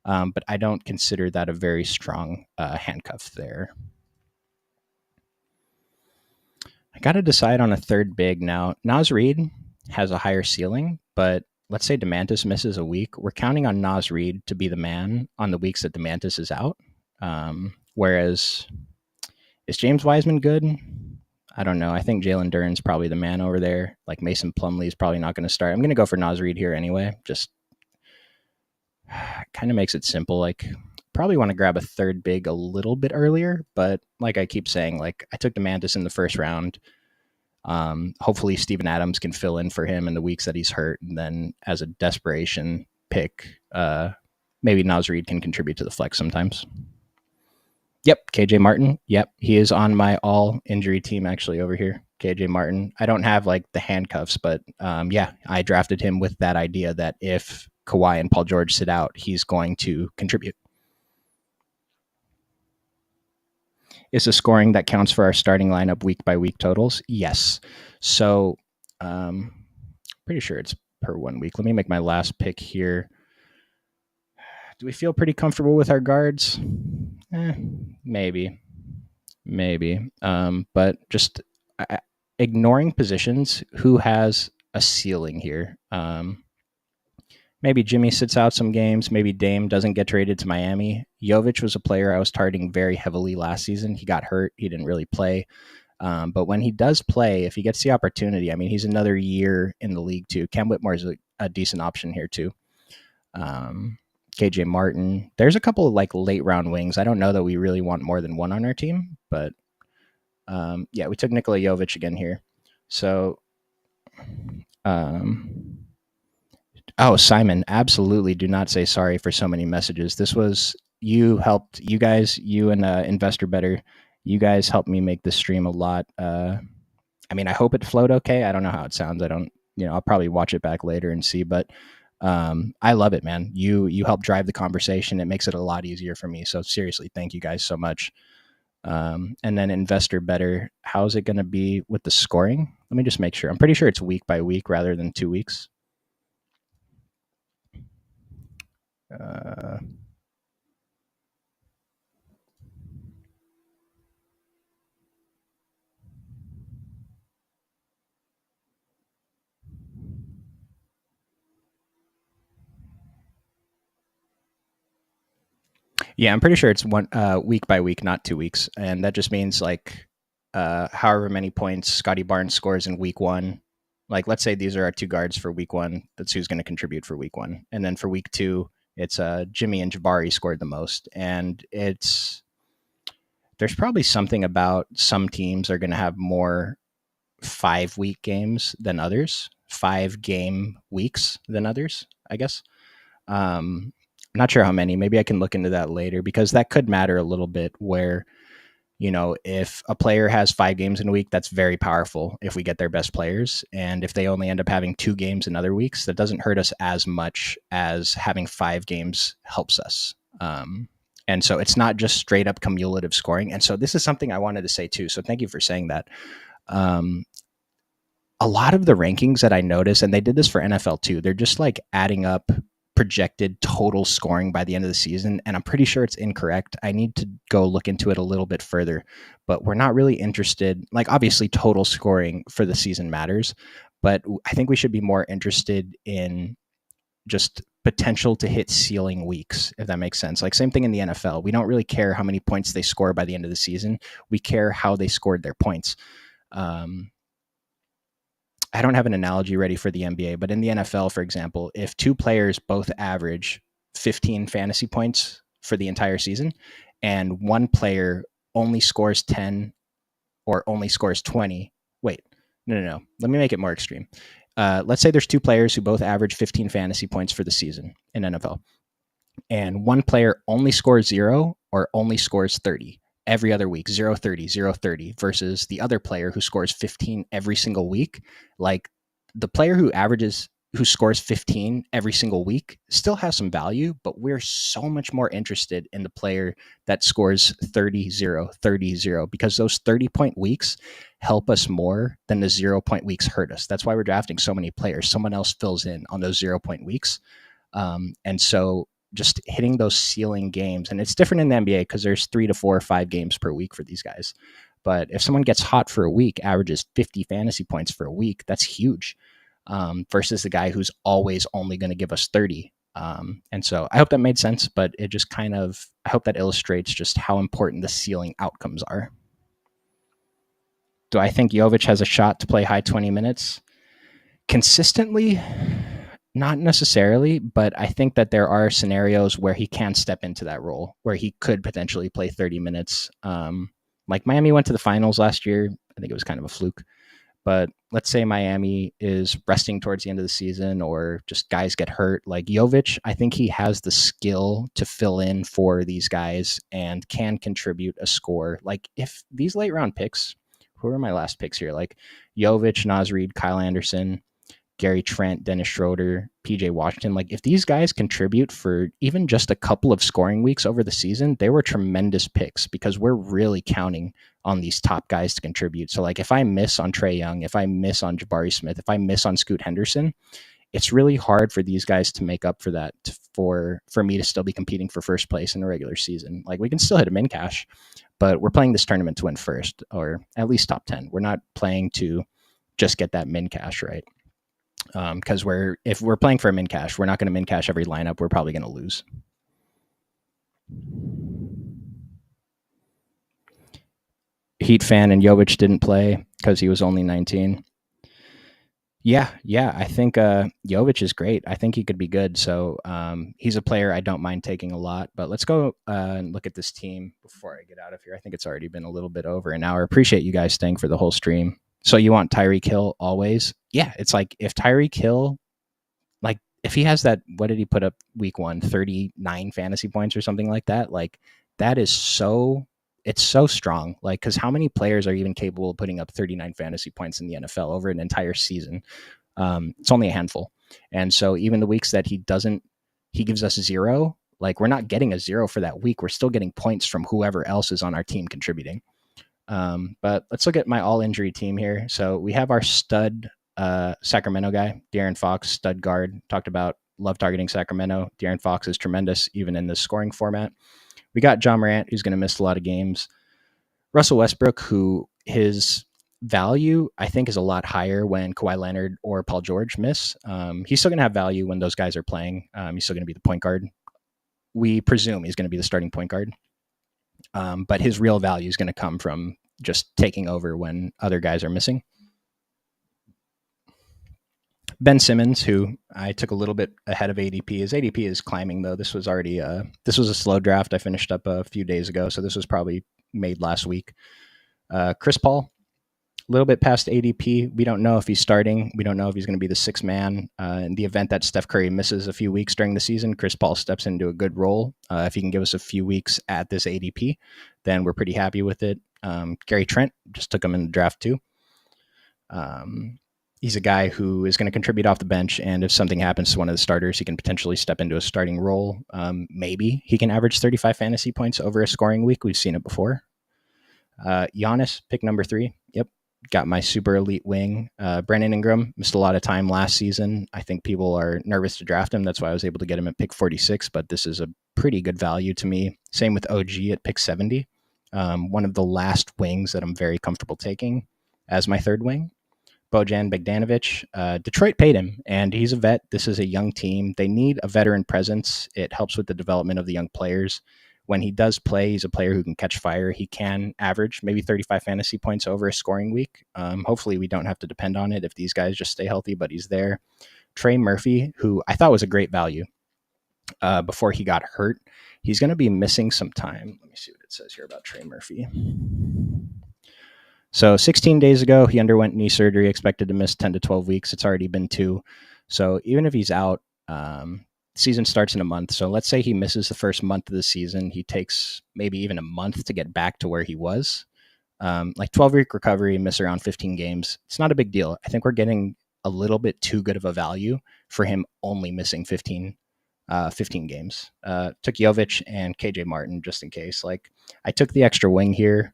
But I don't consider that a very strong handcuff there. I got to decide on a third big now. Naz Reid has a higher ceiling, but let's say Demantis misses a week. We're counting on Naz Reid to be the man on the weeks that Demantis is out. Whereas, is James Wiseman good? I don't know. I think Jalen Duren's probably the man over there. Like Mason Plumlee is probably not going to start. I'm going to go for Naz Reid here anyway. Just kind of makes it simple. Like probably want to grab a third big a little bit earlier, but like I keep saying, like I took Demantis in the first round. Hopefully Steven Adams can fill in for him in the weeks that he's hurt. And then as a desperation pick, maybe Naz Reid can contribute to the flex sometimes. Yep, KJ Martin. Yep, he is on my all injury team actually over here. KJ Martin. I don't have like the handcuffs, but yeah, I drafted him with that idea that if Kawhi and Paul George sit out, he's going to contribute. Is the scoring that counts for our starting lineup week by week totals? Yes. So Pretty sure it's per 1 week. Let me make my last pick here. Do we feel pretty comfortable with our guards? Maybe, maybe. But just uh, ignoring positions, who has a ceiling here? Maybe Jimmy sits out some games. Maybe Dame doesn't get traded to Miami. Jovic was a player I was targeting very heavily last season. He got hurt. He didn't really play. But when he does play, if he gets the opportunity, I mean, he's another year in the league too. Cam Whitmore is a decent option here too. KJ Martin. There's a couple of like late round wings. I don't know that we really want more than one on our team, but yeah, we took Nikola Jovic again here. So, oh, Simon, absolutely do not say sorry for so many messages. This was, you helped, you guys, you and Investor Better, you guys helped me make this stream a lot. I mean, I hope it flowed okay. I don't know how it sounds. I don't, I'll probably watch it back later and see, but I love it, man. You help drive the conversation. It makes it a lot easier for me. So seriously, thank you guys so much. And then Investor Better, how's it going to be with the scoring? Let me just make sure. I'm pretty sure it's week by week rather than 2 weeks. Yeah, I'm pretty sure it's one week by week, not 2 weeks, and that just means like however many points Scotty Barnes scores in week one. Like, let's say these are our two guards for week one. That's who's going to contribute for week one, and then for week two, it's Jimmy and Jabari scored the most, and there's probably something about some teams are going to have more 5-week games than others, 5-game weeks than others, I guess. I'm not sure how many. Maybe I can look into that later because that could matter a little bit where, if a player has 5 games in a week, that's very powerful if we get their best players. And if they only end up having 2 games in other weeks, that doesn't hurt us as much as having 5 games helps us. And so it's not just straight up cumulative scoring. And so this is something I wanted to say too. So thank you for saying that. A lot of the rankings that I notice, and they did this for NFL too, they're just like adding up projected total scoring by the end of the season, and I'm pretty sure it's incorrect. I need to go look into it a little bit further, but we're not really interested. Like, obviously total scoring for the season matters, but I think we should be more interested in just potential to hit ceiling weeks, if that makes sense. Like, same thing in the NFL. We don't really care how many points they score by the end of the season. We care how they scored their points. I don't have an analogy ready for the NBA, but in the NFL, for example, if 2 players both average 15 fantasy points for the entire season and one player only scores 10 or only scores 20, no. Let me make it more extreme. Let's say there's 2 players who both average 15 fantasy points for the season in NFL, and one player only scores 0 or only scores 30 every other week, 0-30, 0-30, versus the other player who scores 15 every single week. Like, the player who scores 15 every single week still has some value, but we're so much more interested in the player that scores 30-0, 30-0, because those 30-point weeks help us more than the 0-point weeks hurt us. That's why we're drafting so many players. Someone else fills in on those 0-point weeks. And so just hitting those ceiling games, and it's different in the NBA because there's 3 to 4 or 5 games per week for these guys. But if someone gets hot for a week, averages 50 fantasy points for a week, that's huge, versus the guy who's always only going to give us 30. And so I hope that made sense, but it just I hope that illustrates just how important the ceiling outcomes are. Do I think Jovic has a shot to play high 20 minutes? Consistently, not necessarily, but I think that there are scenarios where he can step into that role, where he could potentially play 30 minutes. Like, Miami went to the finals last year. I think it was kind of a fluke. But let's say Miami is resting towards the end of the season, or just guys get hurt. Like Jovic, I think he has the skill to fill in for these guys and can contribute a score. Like, if these late round picks, who are my last picks here? Like Jovic, Naz Reid, Kyle Anderson, Gary Trent, Dennis Schroeder, PJ Washington. Like if these guys contribute for even just a couple of scoring weeks over the season, they were tremendous picks because we're really counting on these top guys to contribute. So like if I miss on Trae Young, if I miss on Jabari Smith, if I miss on Scoot Henderson, it's really hard for these guys to make up for that for me to still be competing for first place in the regular season. Like we can still hit them in cash, but we're playing this tournament to win first or at least top 10. We're not playing to just get that min cash, right? Because if we're playing for a min cash, we're not going to min cash every lineup. We're probably going to lose. Heat fan and Jovic didn't play because he was only 19. Yeah. I think Jovic is great. I think he could be good. So he's a player I don't mind taking a lot. But let's go and look at this team before I get out of here. I think it's already been a little bit over an hour. Appreciate you guys staying for the whole stream. So you want Tyreek Hill always? Yeah, it's like if Tyreek Hill, like if he has that, what did he put up week 1? 39 fantasy points or something like that. Like that is it's so strong. Like, because how many players are even capable of putting up 39 fantasy points in the NFL over an entire season? It's only a handful. And so even the weeks that he gives us 0, like we're not getting a 0 for that week. We're still getting points from whoever else is on our team contributing. But let's look at my all injury team here. So we have our stud Sacramento guy, De'Aaron Fox, stud guard. Talked about love targeting Sacramento. De'Aaron Fox is tremendous, even in the scoring format. We got John Morant, who's going to miss a lot of games. Russell Westbrook, who his value, I think, is a lot higher when Kawhi Leonard or Paul George miss. He's still going to have value when those guys are playing. He's still going to be the point guard. We presume he's going to be the starting point guard. But his real value is going to come from just taking over when other guys are missing. Ben Simmons, who I took a little bit ahead of ADP. His ADP is climbing, though. This was a slow draft. I finished up a few days ago, so this was probably made last week. Chris Paul, a little bit past ADP. We don't know if he's starting. We don't know if he's going to be the sixth man. In the event that Steph Curry misses a few weeks during the season, Chris Paul steps into a good role. If he can give us a few weeks at this ADP, then we're pretty happy with it. Gary Trent, just took him in the draft too. He's a guy who is going to contribute off the bench, and if something happens to one of the starters, he can potentially step into a starting role. Maybe he can average 35 fantasy points over a scoring week. We've seen it before. Giannis, pick number 3. Yep. Got my super elite wing. Brandon Ingram missed a lot of time last season. I think people are nervous to draft him. That's why I was able to get him at pick 46, but this is a pretty good value to me. Same with OG at pick 70. One of the last wings that I'm very comfortable taking as my third wing. Bojan Bogdanovic. Detroit paid him, and he's a vet. This is a young team. They need a veteran presence. It helps with the development of the young players. When he does play, he's a player who can catch fire. He can average maybe 35 fantasy points over a scoring week. Hopefully we don't have to depend on it if these guys just stay healthy, but he's there. Trey Murphy, who I thought was a great value before he got hurt. He's going to be missing some time. Let me see what it says here about Trey Murphy. So 16 days ago, he underwent knee surgery, expected to miss 10 to 12 weeks. It's already been 2. So even if he's out, season starts in a month. So let's say he misses the first month of the season. He takes maybe even a month to get back to where he was. Like 12-week recovery, miss around 15 games. It's not a big deal. I think we're getting a little bit too good of a value for him only missing 15 games. Took Jovic and KJ Martin just in case. Like I took the extra wing here.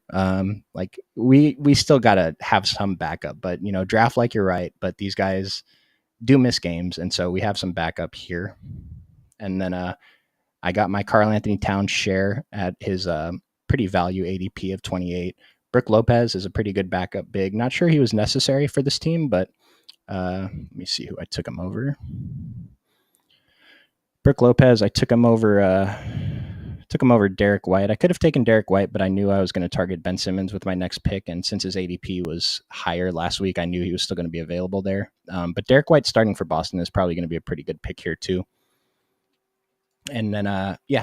Like we still gotta have some backup, but draft like you're right. But these guys do miss games, and so we have some backup here. And then I got my Karl Anthony Towns share at his pretty value ADP of 28. Brook Lopez is a pretty good backup big. Not sure he was necessary for this team, but let me see who I took him over. Brook Lopez, I took him over Derek White. I could have taken Derek White, but I knew I was going to target Ben Simmons with my next pick, and since his ADP was higher last week, I knew he was still going to be available there. But Derek White starting for Boston is probably going to be a pretty good pick here too. And then,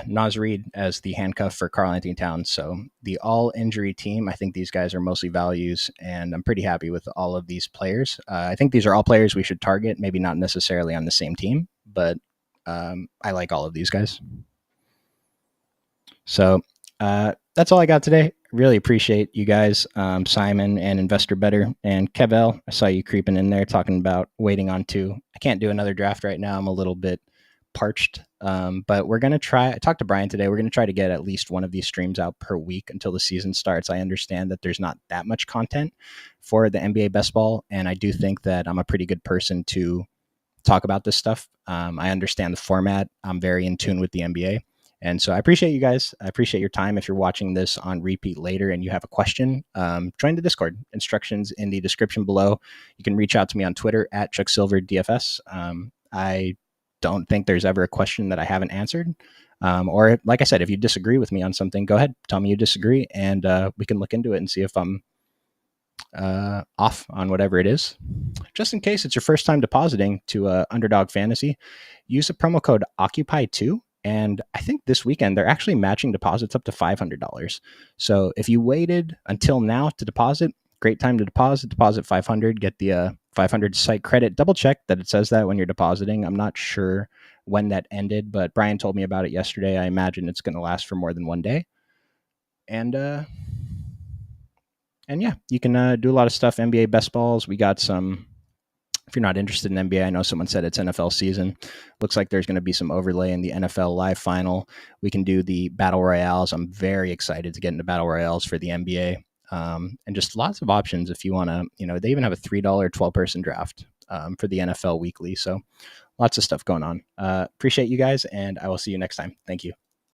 Naz Reid as the handcuff for Karl Anthony Towns. So the all-injury team, I think these guys are mostly values, and I'm pretty happy with all of these players. I think these are all players we should target, maybe not necessarily on the same team, but I like all of these guys. So that's all I got today. Really appreciate you guys, Simon and Investor Better and Kevel. I saw you creeping in there talking about waiting on two. I can't do another draft right now. I'm a little bit parched, but we're gonna try. I talked to Brian today. We're gonna try to get at least one of these streams out per week until the season starts. I understand that there's not that much content for the NBA best ball, and I do think that I'm a pretty good person to talk about this stuff. I understand the format. I'm very in tune with the NBA. And so I appreciate you guys. I appreciate your time. If you're watching this on repeat later and you have a question, join the Discord. Instructions in the description below. You can reach out to me on Twitter at Chuck Silver DFS. I don't think there's ever a question that I haven't answered. Or, like I said, if you disagree with me on something, go ahead, tell me you disagree, and we can look into it and see if I'm off on whatever it is. Just in case it's your first time depositing to Underdog Fantasy, use the promo code Occupy2. And I think this weekend they're actually matching deposits up to $500. So if you waited until now to deposit, great time to deposit. Deposit 500, get the 500 site credit. Double check that it says that when you're depositing. I'm not sure when that ended, but Brian told me about it yesterday. I imagine it's going to last for more than one day. And yeah, you can do a lot of stuff. NBA best balls. We got some. If you're not interested in NBA, I know someone said it's NFL season. Looks like there's going to be some overlay in the NFL live final. We can do the battle royales. I'm very excited to get into battle royales for the NBA. And just lots of options if you want to, they even have a $3 12-person draft for the NFL weekly. So lots of stuff going on. Appreciate you guys, and I will see you next time. Thank you.